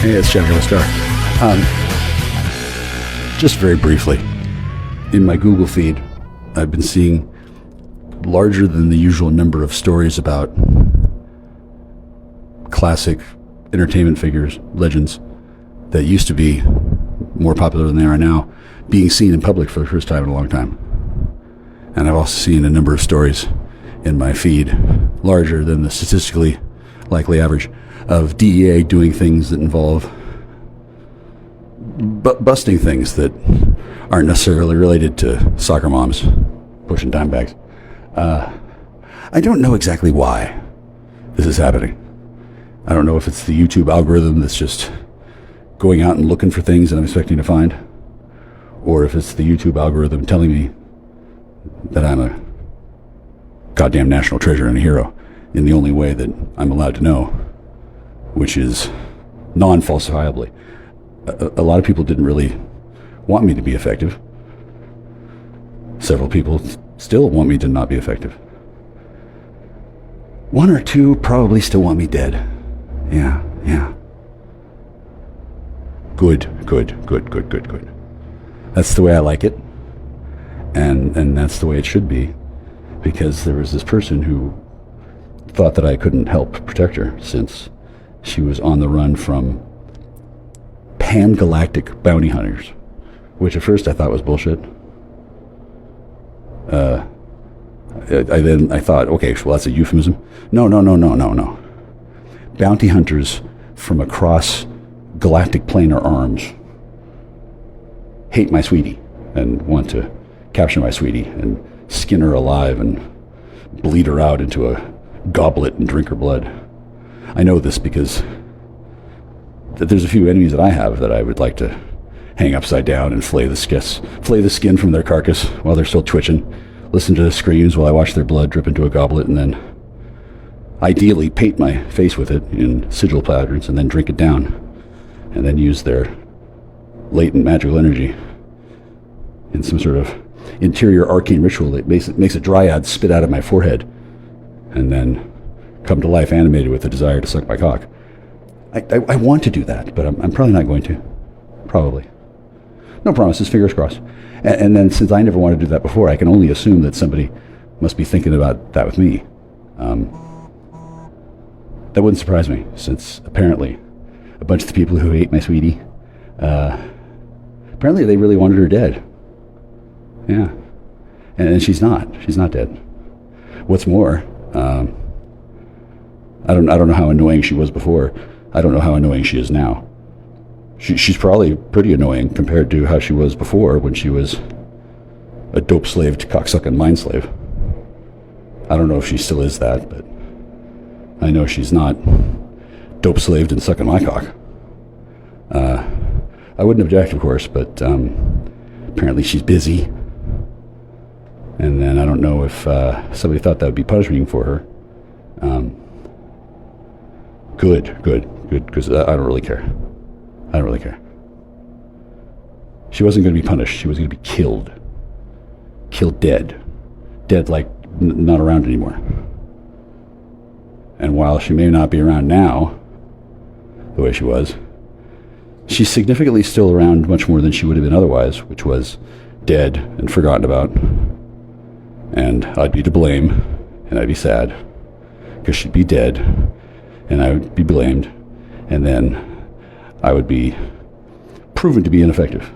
Hey, it's Jennifer Star. Just very briefly, in my Google feed, I've been seeing larger than the usual number of stories about classic entertainment figures, legends, that used to be more popular than they are now, being seen in public for the first time in a long time. And I've also seen a number of stories in my feed, larger than the statistically likely average, of DEA doing things that involve busting things that aren't necessarily related to soccer moms pushing dime bags. I don't know exactly why this is happening. I don't know if it's the YouTube algorithm that's just going out and looking for things that I'm expecting to find, or if it's the YouTube algorithm telling me that I'm a goddamn national treasure and a hero in the only way that I'm allowed to know, which is non-falsifiably. A lot of people didn't really want me to be effective. Several people still want me to not be effective. One or two probably still want me dead. Yeah. Good. That's the way I like it. And that's the way it should be. Because there was this person who thought that I couldn't help protect her since she was on the run from pan-galactic bounty hunters, which at first I thought was bullshit. I thought, okay, well, that's a euphemism. No. Bounty hunters from across galactic planar arms hate my sweetie and want to capture my sweetie and skin her alive and bleed her out into a goblet and drink her blood. I know this because there's a few enemies that I have that I would like to hang upside down and flay the skin from their carcass while they're still twitching, listen to the screams while I watch their blood drip into a goblet, and then ideally paint my face with it in sigil patterns and then drink it down, and then use their latent magical energy in some sort of interior arcane ritual that makes a dryad spit out of my forehead and then come to life animated with a desire to suck my cock. I want to do that, but I'm probably not going to. Probably. No promises, fingers crossed. And then since I never wanted to do that before, I can only assume that somebody must be thinking about that with me. That wouldn't surprise me, since apparently a bunch of the people who hate my sweetie, apparently they really wanted her dead. Yeah. And she's not. She's not dead. What's more, I don't know how annoying she was before. I don't know how annoying she is now. She's probably pretty annoying compared to how she was before when she was a dope-slaved, cocksucking mind slave. I don't know if she still is that, but I know she's not dope-slaved and sucking my cock. I wouldn't object, of course, but apparently she's busy. And then I don't know if somebody thought that would be punishing for her. Good, because I don't really care. I don't really care. She wasn't going to be punished. She was going to be killed. Killed dead. Dead like not around anymore. And while she may not be around now, the way she was, she's significantly still around much more than she would have been otherwise, which was dead and forgotten about. And I'd be to blame, and I'd be sad, because she'd be dead, and I would be blamed, and then I would be proven to be ineffective.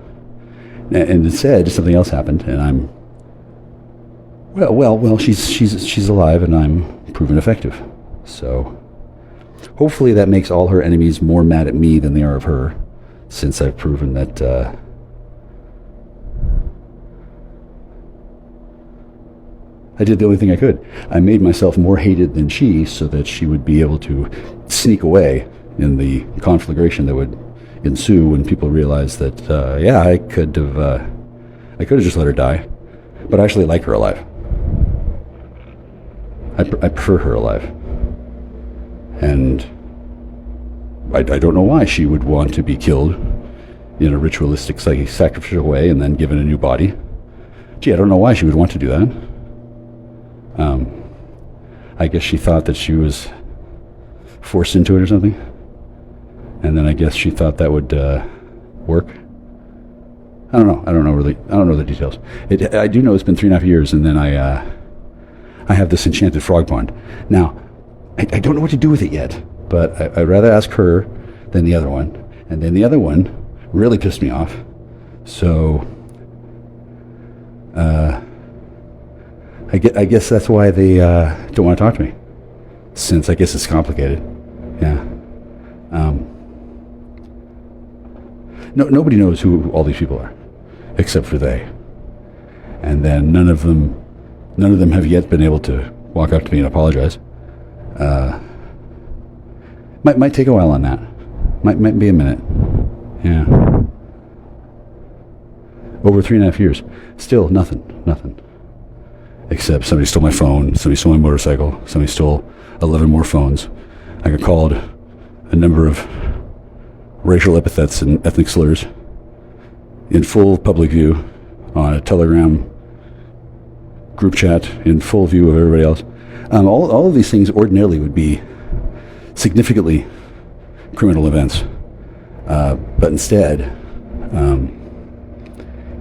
And instead, something else happened, and I'm well. She's alive, and I'm proven effective. So hopefully that makes all her enemies more mad at me than they are of her, since I've proven that I did the only thing I could. I made myself more hated than she, so that she would be able to sneak away in the conflagration that would ensue when people realized that, I could have just let her die, but I actually like her alive. I prefer her alive, and I don't know why she would want to be killed in a ritualistic, sacrificial way and then given a new body. Gee, I don't know why she would want to do that. I guess she thought that she was forced into it or something. And then I guess she thought that would work. I don't know. I don't know the details. I do know it's been 3.5 years, and then I have this enchanted frog pond. Now, I don't know what to do with it yet, but I'd rather ask her than the other one. And then the other one really pissed me off. So, I guess that's why they don't want to talk to me. Since I guess it's complicated. Yeah. Nobody knows who all these people are, except for they. And then none of them have yet been able to walk up to me and apologize. Might take a while on that. Might be a minute. Yeah. Over 3.5 years. Still nothing. Except somebody stole my phone, somebody stole my motorcycle, somebody stole 11 more phones. I got called a number of racial epithets and ethnic slurs in full public view on a Telegram group chat in full view of everybody else. All of these things ordinarily would be significantly criminal events. But instead,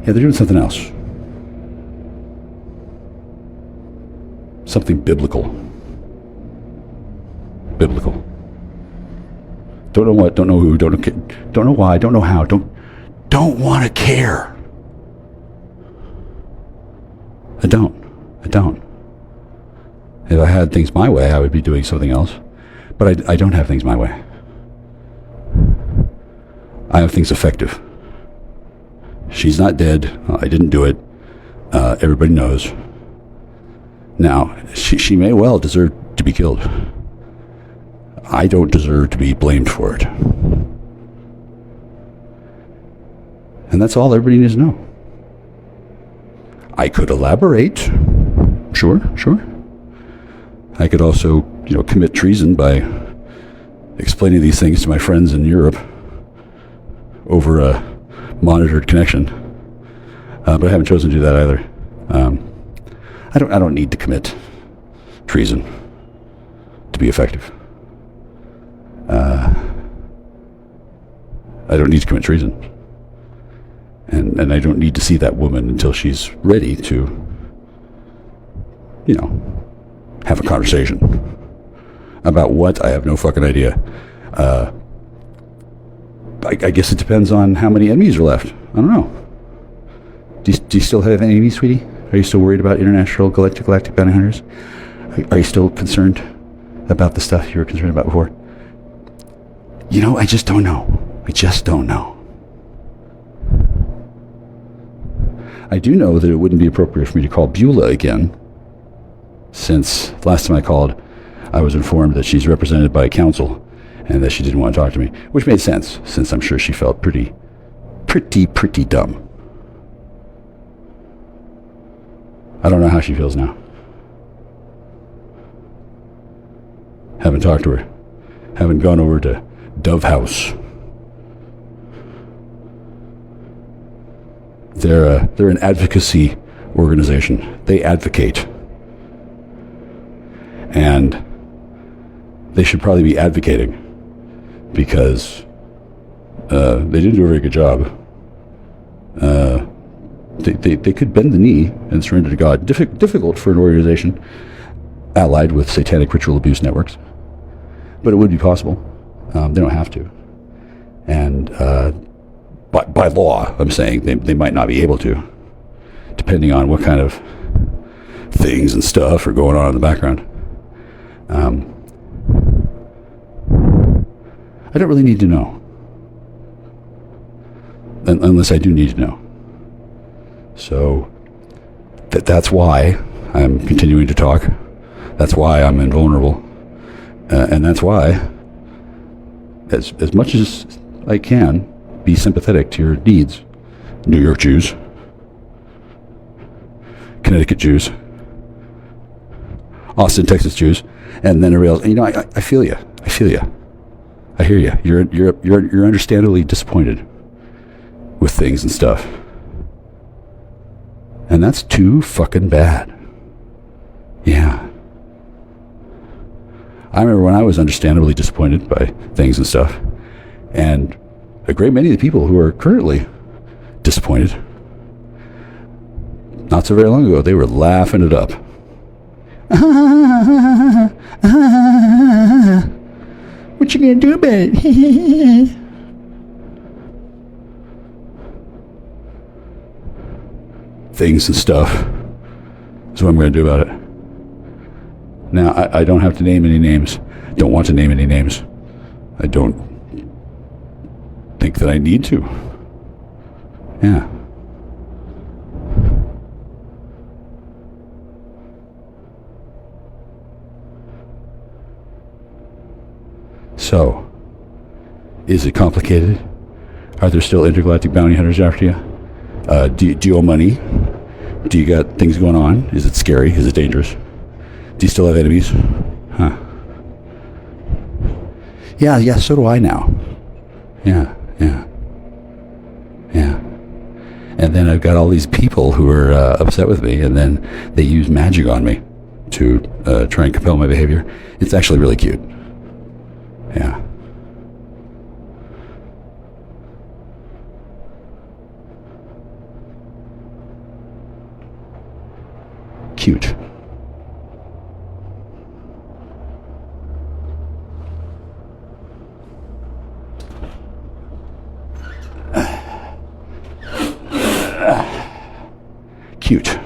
they're doing something else. Something biblical. Don't know what, don't know who, don't know why, don't know how, don't want to care. I don't. If I had things my way, I would be doing something else. But I don't have things my way. I have things effective. She's not dead. I didn't do it. Everybody knows. Now, she may well deserve to be killed. I don't deserve to be blamed for it. And that's all everybody needs to know. I could elaborate. Sure. I could also, commit treason by explaining these things to my friends in Europe over a monitored connection. But I haven't chosen to do that either. I don't need to commit treason to be effective. I don't need to commit treason. And I don't need to see that woman until she's ready to, have a conversation. About what? I have no fucking idea. I guess it depends on how many enemies are left. I don't know. Do you still have any enemies, sweetie? Are you still worried about international galactic bounty hunters? Are you still concerned about the stuff you were concerned about before? I just don't know. I do know that it wouldn't be appropriate for me to call Beulah again, since last time I called, I was informed that she's represented by counsel and that she didn't want to talk to me, which made sense, since I'm sure she felt pretty dumb. I don't know how she feels now. Haven't talked to her. Haven't gone over to Dove House. They're an advocacy organization. They advocate. And they should probably be advocating, because they didn't do a very good job. They could bend the knee and surrender to God. Difficult for an organization allied with satanic ritual abuse networks, but it would be possible. They don't have to. And by law, I'm saying they might not be able to, depending on what kind of things and stuff are going on in the background. I don't really need to know, unless I do need to know. So that's why I'm continuing to talk. That's why I'm invulnerable, and that's why, as much as I can, be sympathetic to your needs. New York Jews, Connecticut Jews, Austin, Texas Jews, and then everybody else. I feel you. I hear you. You're understandably disappointed with things and stuff, and that's too fucking bad. Yeah. I remember when I was understandably disappointed by things and stuff, And a great many of the people who are currently disappointed, not so very long ago, they were laughing it up. What you gonna do about it? Things and stuff is what I'm going to do about it. Now, I don't have to name any names. Don't want to name any names. I don't think that I need to. Yeah. So, is it complicated? Are there still intergalactic bounty hunters after you? Do you owe money? Do you got things going on? Is it scary? Is it dangerous? Do you still have enemies? Huh. Yeah, so do I now. Yeah. And then I've got all these people who are upset with me, and then they use magic on me to try and compel my behavior. It's actually really cute. Yeah. Cute. Cute.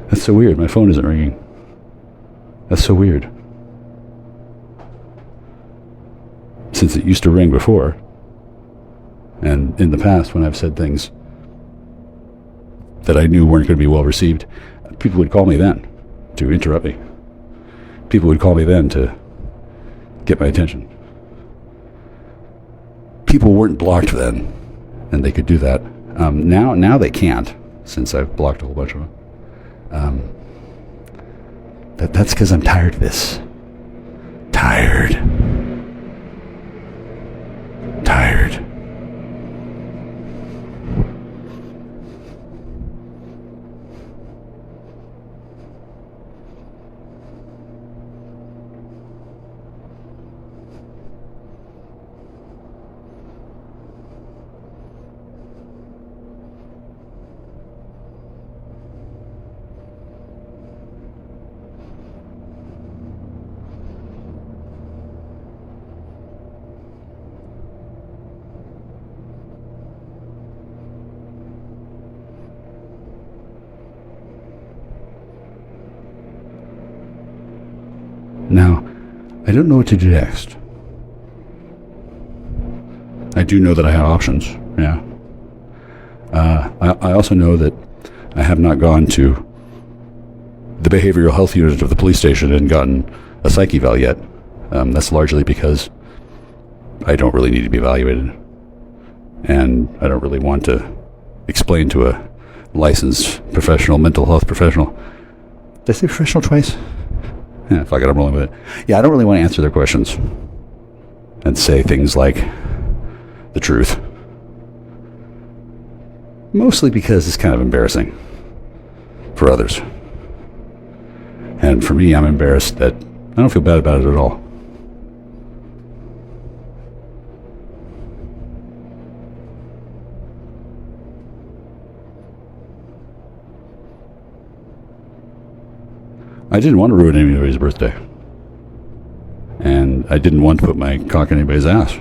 That's so weird. My phone isn't ringing. That's so weird. Since it used to ring before. And in the past, when I've said things that I knew weren't going to be well received, people would call me then to interrupt me. People would call me then to get my attention. People weren't blocked then, and they could do that. Now they can't, since I've blocked a whole bunch of them. That's because I'm tired of this. Tired. Now, I don't know what to do next. I do know that I have options, yeah. I also know that I have not gone to the behavioral health unit of the police station and gotten a psych eval yet. That's largely because I don't really need to be evaluated. And I don't really want to explain to a licensed professional, mental health professional. Did I say professional twice? Yeah, fuck it, I'm rolling with it. Yeah, I don't really want to answer their questions and say things like the truth. Mostly because it's kind of embarrassing for others. And for me, I'm embarrassed that I don't feel bad about it at all. I didn't want to ruin anybody's birthday. And I didn't want to put my cock in anybody's ass.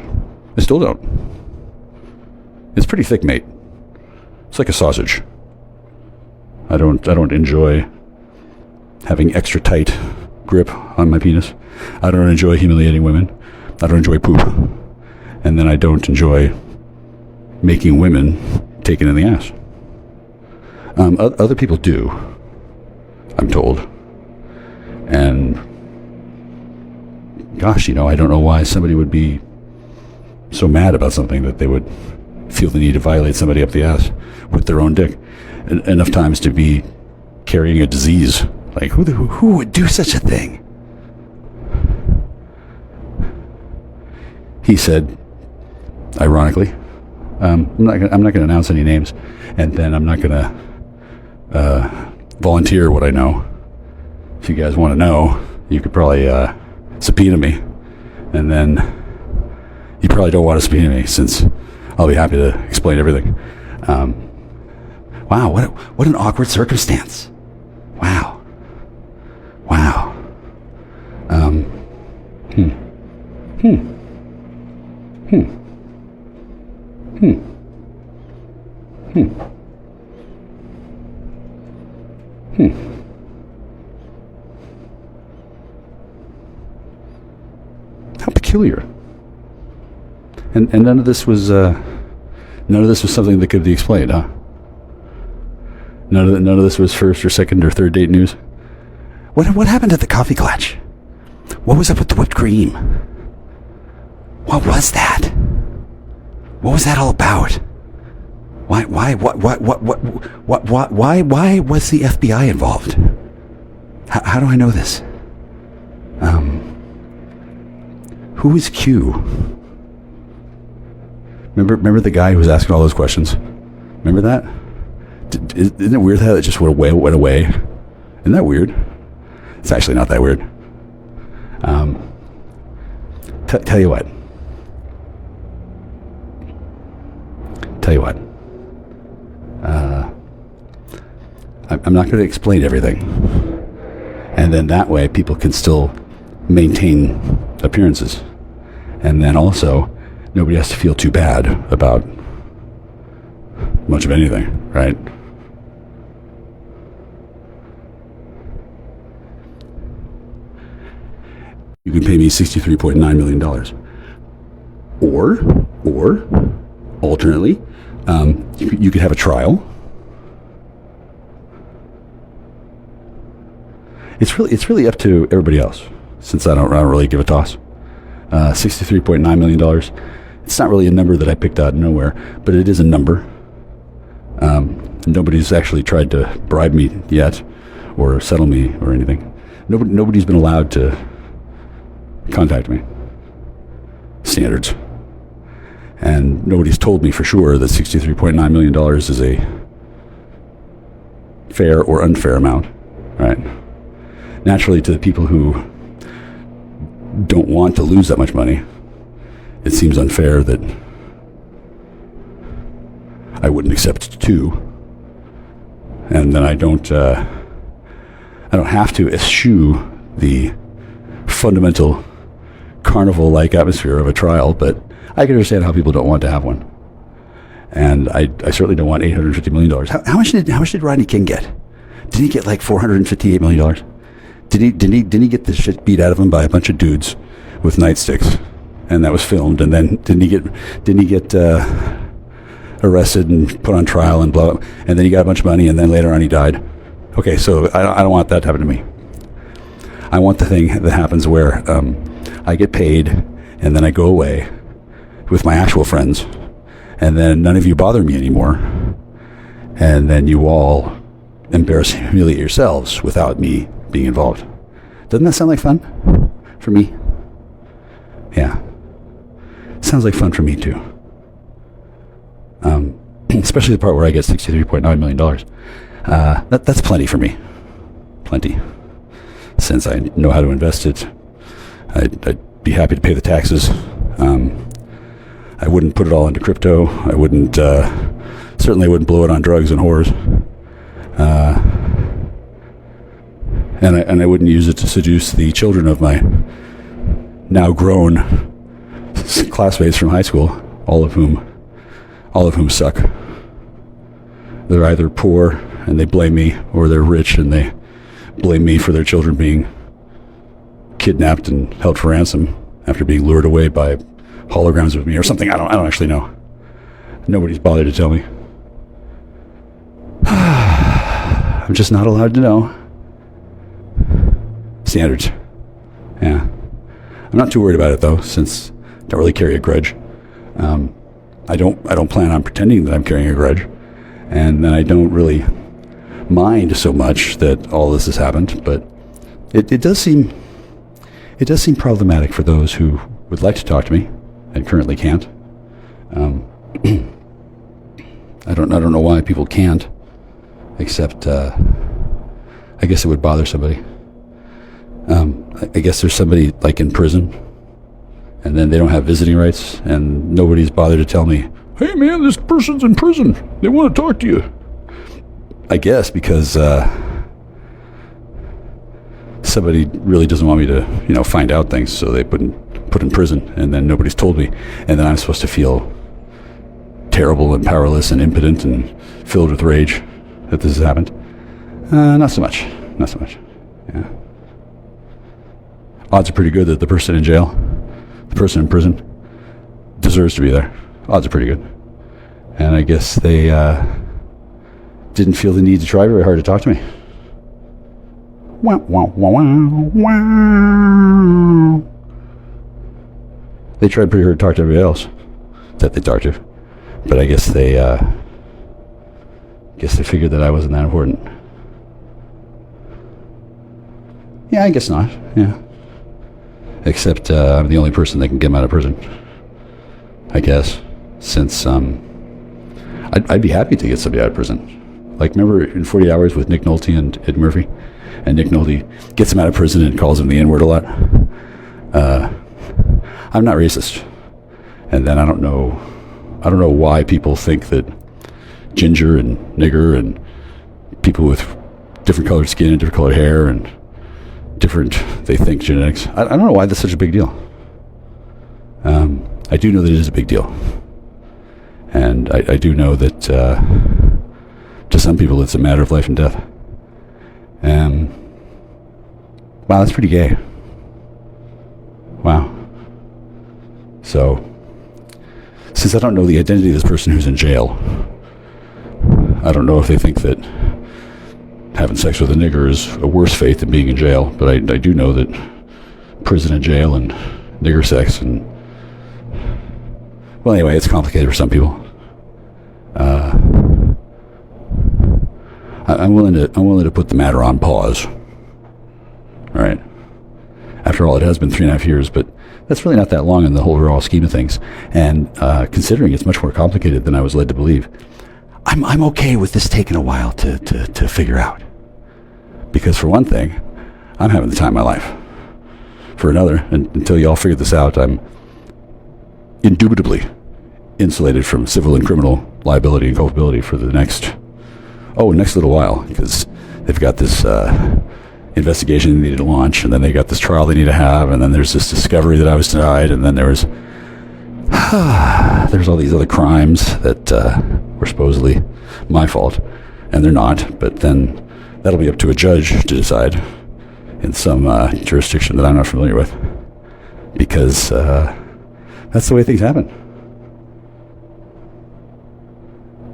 I still don't. It's pretty thick, mate. It's like a sausage. I don't enjoy having extra tight grip on my penis. I don't enjoy humiliating women. I don't enjoy poop. And then I don't enjoy making women take it in the ass. Other people do, I'm told. And gosh, I don't know why somebody would be so mad about something that they would feel the need to violate somebody up the ass with their own dick enough times to be carrying a disease. Like, who would do such a thing? he said, ironically, I'm not going to announce any names, and then I'm not going to volunteer what I know. If you guys want to know, you could probably subpoena me, and then you probably don't want to subpoena me since I'll be happy to explain everything. Wow, what an awkward circumstance. Wow. How peculiar. And none of this was something that could be explained, huh? None of this was first or second or third date news. What happened at the coffee clutch? What was up with the whipped cream? What was that? What was that all about? Why was the FBI involved? How do I know this? Who is Q? Remember the guy who was asking all those questions? Remember that? Isn't it weird how it just went away? Isn't that weird? It's actually not that weird. Tell you what. I'm not going to explain everything. And then that way people can still maintain appearances. And then also, nobody has to feel too bad about much of anything, right? You can pay me $63.9 million. Or, alternately, you could have a trial. It's really up to everybody else, since I don't really give a toss. $63.9 million. It's not really a number that I picked out of nowhere, but it is a number. Nobody's actually tried to bribe me yet, or settle me, or anything. Nobody's been allowed to contact me. Standards. And nobody's told me for sure that $63.9 million is a fair or unfair amount, right? Naturally, to the people who don't want to lose that much money, it seems unfair that I wouldn't accept two, and then I don't have to eschew the fundamental carnival-like atmosphere of a trial, but I can understand how people don't want to have one. And I certainly don't want $850 million. How much did Rodney King get? Did he get like $458 million? Didn't he get the shit beat out of him by a bunch of dudes with nightsticks, and that was filmed? And then didn't he get arrested and put on trial and blah, and then he got a bunch of money, and then later on he died? Okay, so I don't want that to happen to me. I want the thing that happens where I get paid, and then I go away with my actual friends, and then none of you bother me anymore, and then you all embarrass and humiliate yourselves without me being involved. Doesn't that sound like fun for me? Yeah. Sounds like fun for me too. Especially the part where I get $63.9 million. That's plenty for me. Plenty. Since I know how to invest it, I'd be happy to pay the taxes. I wouldn't put it all into crypto. I wouldn't, certainly wouldn't blow it on drugs and whores. And I wouldn't use it to seduce the children of my now grown classmates from high school, all of whom suck. They're either poor and they blame me, or they're rich and they blame me for their children being kidnapped and held for ransom after being lured away by holograms of me or something. I don't actually know. Nobody's bothered to tell me. I'm just not allowed to know. Standards. Yeah. I'm not too worried about it though, since I don't really carry a grudge. I don't plan on pretending that I'm carrying a grudge, and then I don't really mind so much that all this has happened. But it does seem problematic for those who would like to talk to me, and currently can't. I don't know why people can't, except I guess it would bother somebody. I guess there's somebody like in prison, and then they don't have visiting rights, and nobody's bothered to tell me, hey man, this person's in prison, they want to talk to you. I guess because somebody really doesn't want me to, find out things, so they put in prison, and then nobody's told me, and then I'm supposed to feel terrible and powerless and impotent and filled with rage that this has happened. Not so much. Yeah. Odds are pretty good that the person in jail, the person in prison, deserves to be there. Odds are pretty good. And I guess they didn't feel the need to try very hard to talk to me. Wow, wow, wow, wow, wow. They tried pretty hard to talk to everybody else that they talked to. But I guess they figured that I wasn't that important. Yeah, I guess not. Yeah. Except I'm the only person that can get him out of prison. I guess. Since I'd be happy to get somebody out of prison. Like, remember in 40 Hours with Nick Nolte and Ed Murphy? And Nick Nolte gets him out of prison and calls him the N-word a lot. I'm not racist. And then I don't know why people think that ginger and nigger and people with different colored skin and different colored hair and they think genetics. I don't know why that's such a big deal. I do know that it is a big deal. And I do know that to some people it's a matter of life and death. Wow, that's pretty gay. Wow. So, since I don't know the identity of this person who's in jail, I don't know if they think that having sex with a nigger is a worse fate than being in jail, but I do know that prison and jail and nigger sex and... Well, anyway, it's complicated for some people. I'm willing to put the matter on pause. All right. After all, it has been 3.5 years, but that's really not that long in the whole overall scheme of things. And considering it's much more complicated than I was led to believe, I'm okay with this taking a while to figure out. Because for one thing, I'm having the time of my life. For another, and until you all figure this out, I'm indubitably insulated from civil and criminal liability and culpability for the next little while, because they've got this investigation they need to launch, and then they got this trial they need to have, and then there's this discovery that I was denied, and then there's all these other crimes that were supposedly my fault, and they're not, but then that'll be up to a judge to decide in some jurisdiction that I'm not familiar with, because that's the way things happen.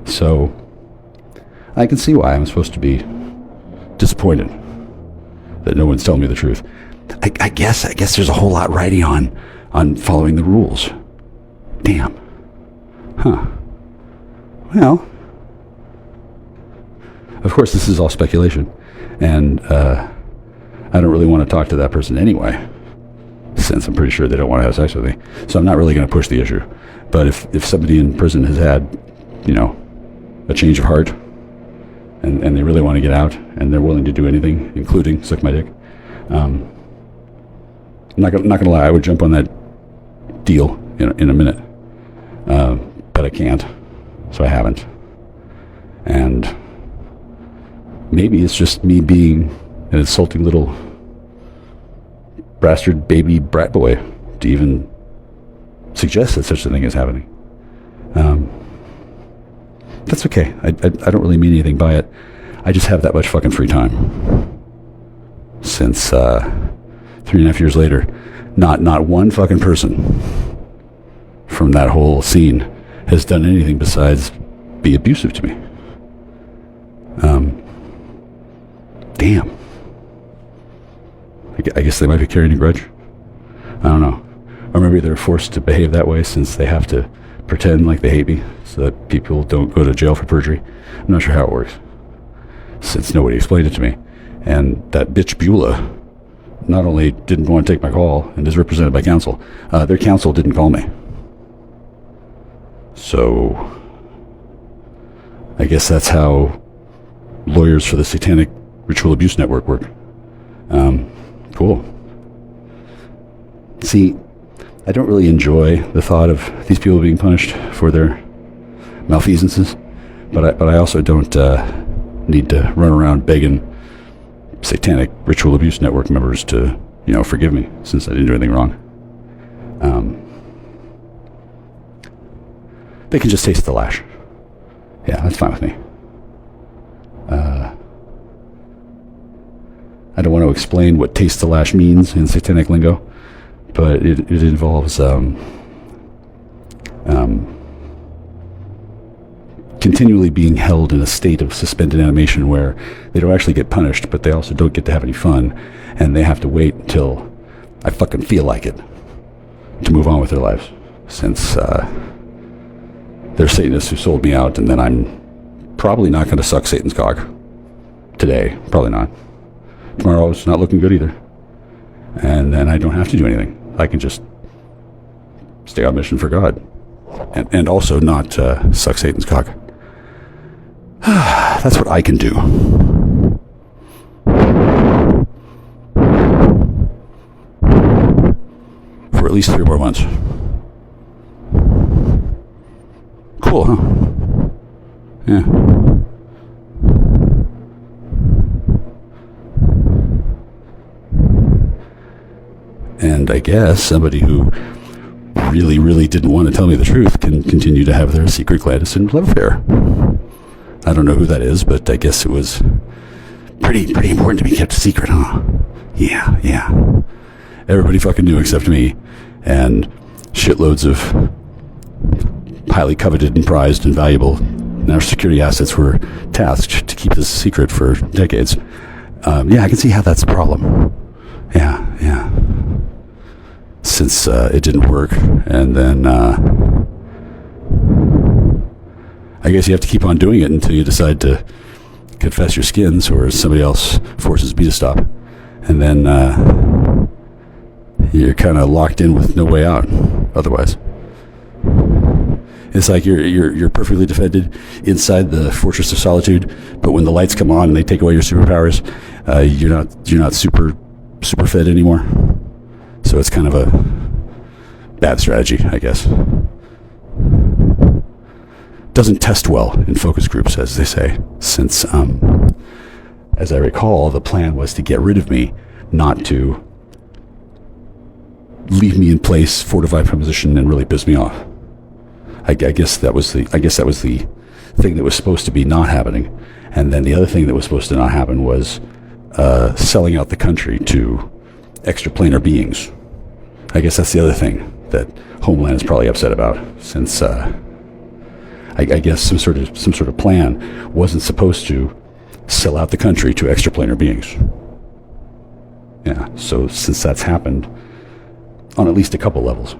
So I can see why I'm supposed to be disappointed that no one's telling me the truth. I guess there's a whole lot riding on following the rules. Damn. Huh. Well, of course, this is all speculation, and I don't really want to talk to that person anyway, since I'm pretty sure they don't want to have sex with me. So I'm not really going to push the issue. But if somebody in prison has had, a change of heart, and they really want to get out, and they're willing to do anything, including suck my dick, I'm not gonna lie, I would jump on that deal in a minute, but I can't, so I haven't. And maybe it's just me being an insulting little bastard baby brat boy to even suggest that such a thing is happening. That's okay. I don't really mean anything by it. I just have that much fucking free time. Since 3.5 years later, not one fucking person from that whole scene has done anything besides be abusive to me. Damn. I guess they might be carrying a grudge. I don't know. Or maybe they're forced to behave that way since they have to pretend like they hate me so that people don't go to jail for perjury. I'm not sure how it works, since nobody explained it to me. And that bitch Beulah not only didn't want to take my call and is represented by counsel, their counsel didn't call me. So I guess that's how lawyers for the Satanic Ritual Abuse Network work. Cool. See, I don't really enjoy the thought of these people being punished for their malfeasances, but I also don't need to run around begging Satanic Ritual Abuse Network members to, forgive me since I didn't do anything wrong. They can just taste the lash. Yeah, that's fine with me. I don't want to explain what taste the lash means in satanic lingo, but it involves continually being held in a state of suspended animation where they don't actually get punished, but they also don't get to have any fun, and they have to wait until I fucking feel like it to move on with their lives, since they're Satanists who sold me out, and then I'm probably not going to suck Satan's cock today. Probably not. Tomorrow it's not looking good either. And then I don't have to do anything. I can just stay on mission for God. And also not suck Satan's cock. That's what I can do. For at least 3 more months. Cool, huh? Yeah. And I guess somebody who really, really didn't want to tell me the truth can continue to have their secret clandestine love affair. I don't know who that is, but I guess it was pretty important to be kept a secret, huh? Yeah. Everybody fucking knew except me, and shitloads of highly coveted and prized and valuable national security assets were tasked to keep this secret for decades. Yeah, I can see how that's a problem. Yeah. Since it didn't work, and then I guess you have to keep on doing it until you decide to confess your skins, or somebody else forces me to stop, and then you're kind of locked in with no way out. Otherwise, it's like you're perfectly defended inside the Fortress of Solitude, but when the lights come on and they take away your superpowers, you're not super fed anymore. So it's kind of a bad strategy, I guess. Doesn't test well in focus groups, as they say, since, as I recall, the plan was to get rid of me, not to leave me in place, fortify my position, and really piss me off. I guess that was the thing that was supposed to be not happening, and then the other thing that was supposed to not happen was selling out the country to extraplanar beings. I guess that's the other thing that Homeland is probably upset about, since I guess some sort of plan wasn't supposed to sell out the country to extraplanar beings. Yeah, so since that's happened on at least a couple levels,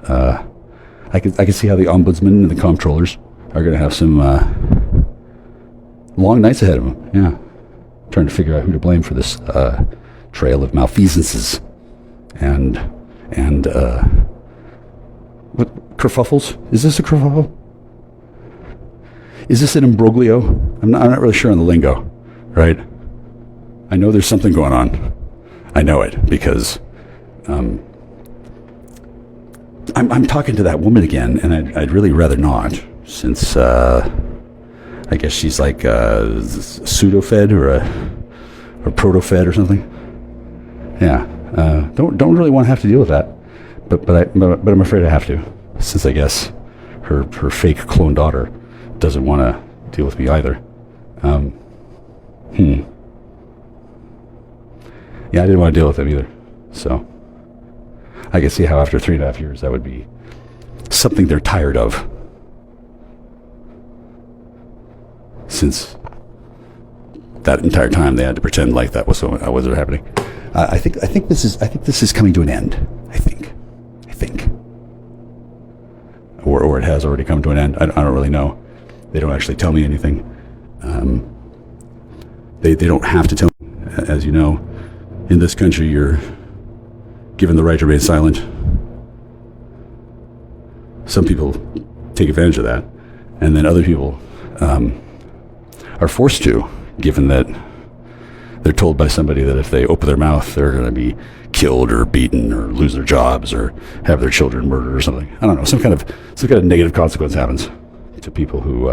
I can see how the ombudsman and the comptrollers are going to have some long nights ahead of them. Yeah, trying to figure out who to blame for this trail of malfeasances and what kerfuffles? Is this a kerfuffle? Is this an imbroglio? I'm not really sure on the lingo, right? I know there's something going on. I know it because I'm talking to that woman again, and I'd really rather not, since I guess she's like a pseudo-fed or a proto-fed or something. Yeah, don't really want to have to deal with that, but I'm afraid I have to, since I guess her fake clone daughter doesn't want to deal with me either. Yeah, I didn't want to deal with them either, so I can see how after 3.5 years that would be something they're tired of, since that entire time they had to pretend like that wasn't happening. I think this is coming to an end. I think, or it has already come to an end. I don't really know. They don't actually tell me anything. They don't have to tell me. As you know, in this country, you're given the right to remain silent. Some people take advantage of that. And then other people are forced to, given that they're told by somebody that if they open their mouth, they're going to be killed or beaten or lose their jobs or have their children murdered or something. I don't know. Some kind of negative consequence happens to people who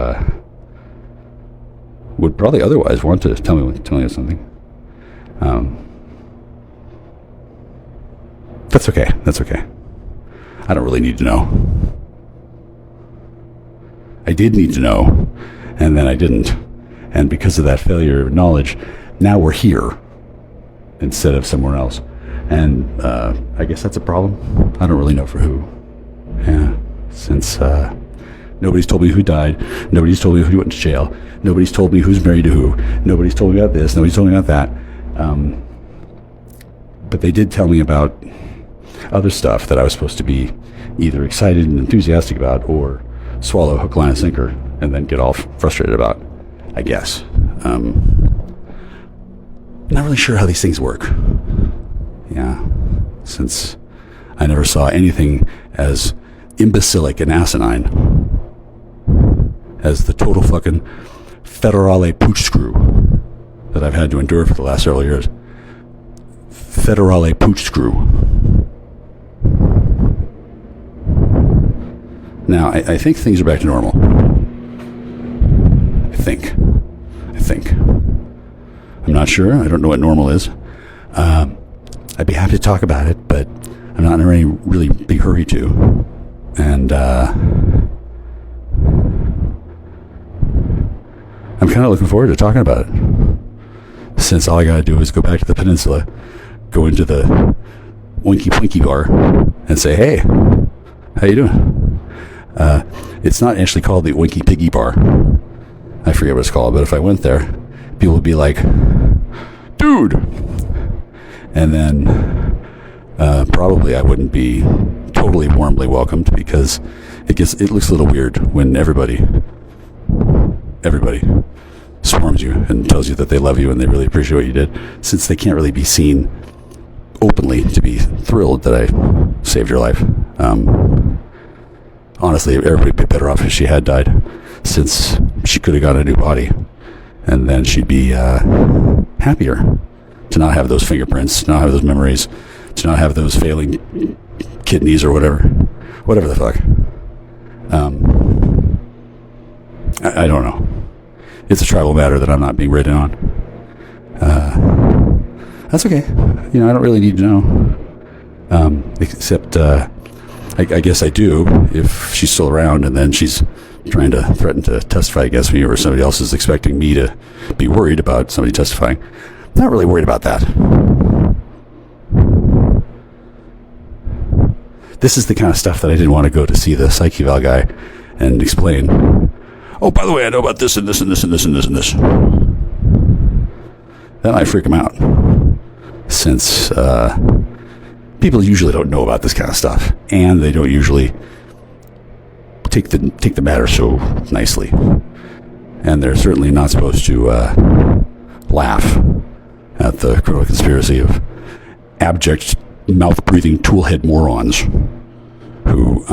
would probably otherwise want to tell me something. That's okay. That's okay. I don't really need to know. I did need to know, and then I didn't. And because of that failure of knowledge, now we're here instead of somewhere else. And I guess that's a problem. I don't really know for who. Yeah, since nobody's told me who died. Nobody's told me who went to jail. Nobody's told me who's married to who. Nobody's told me about this. Nobody's told me about that. But they did tell me about other stuff that I was supposed to be either excited and enthusiastic about or swallow hook, line, and sinker and then get all frustrated about, I guess. Not really sure how these things work. Yeah, since I never saw anything as imbecilic and asinine as the total fucking federale pooch screw that I've had to endure for the last several years. Federale pooch screw. Now, I think things are back to normal. I think. I'm not sure. I don't know what normal is. I'd be happy to talk about it, but I'm not in any really big hurry to. And I'm kind of looking forward to talking about it. Since all I gotta do is go back to the peninsula, go into the Winky Pinky bar, and say, "Hey, how you doing?" It's not actually called the Winky Piggy bar. I forget what it's called, but if I went there, people would be like, "Dude!" And then probably I wouldn't be totally warmly welcomed because it looks a little weird when everybody swarms you and tells you that they love you and they really appreciate what you did, since they can't really be seen openly to be thrilled that I saved your life. Honestly, everybody would be better off if she had died, since she could have gotten a new body, and then she'd be happier to not have those fingerprints, to not have those memories, to not have those failing kidneys or whatever the fuck. I don't know. It's a tribal matter that I'm not being written on. That's okay. I don't really need to know. Except, I guess I do if she's still around and then she's trying to threaten to testify against me, or somebody else is expecting me to be worried about somebody testifying. Not really worried about that. This is the kind of stuff that I didn't want to go to see the psych eval guy and explain. Oh, by the way, I know about this and this and this and this and this and this. That might freak him out, since people usually don't know about this kind of stuff, and they don't usually take the matter so nicely, and they're certainly not supposed to laugh at the criminal conspiracy of abject, mouth-breathing, toolhead morons who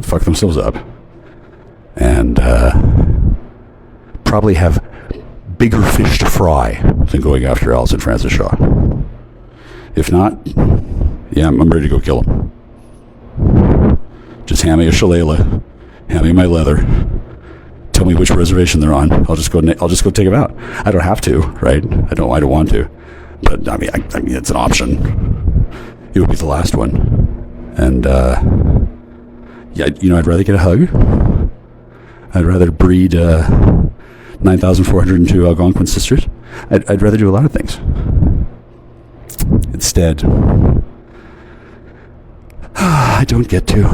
fuck themselves up and probably have bigger fish to fry than going after Alison Francis Shaw. If not, yeah, I'm ready to go kill him. Just hand me a shillelagh, hand me my leather, tell me which reservation they're on. I'll just go take them out. I don't have to, right? I don't want to, but I mean it's an option. It would be the last one, and yeah, I'd rather get a hug. I'd rather breed 9,402 Algonquin sisters. I'd rather do a lot of things. Instead, I don't get to.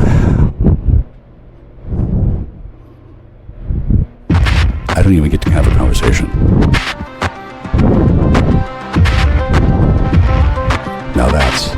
I don't even get to have a conversation. Now that's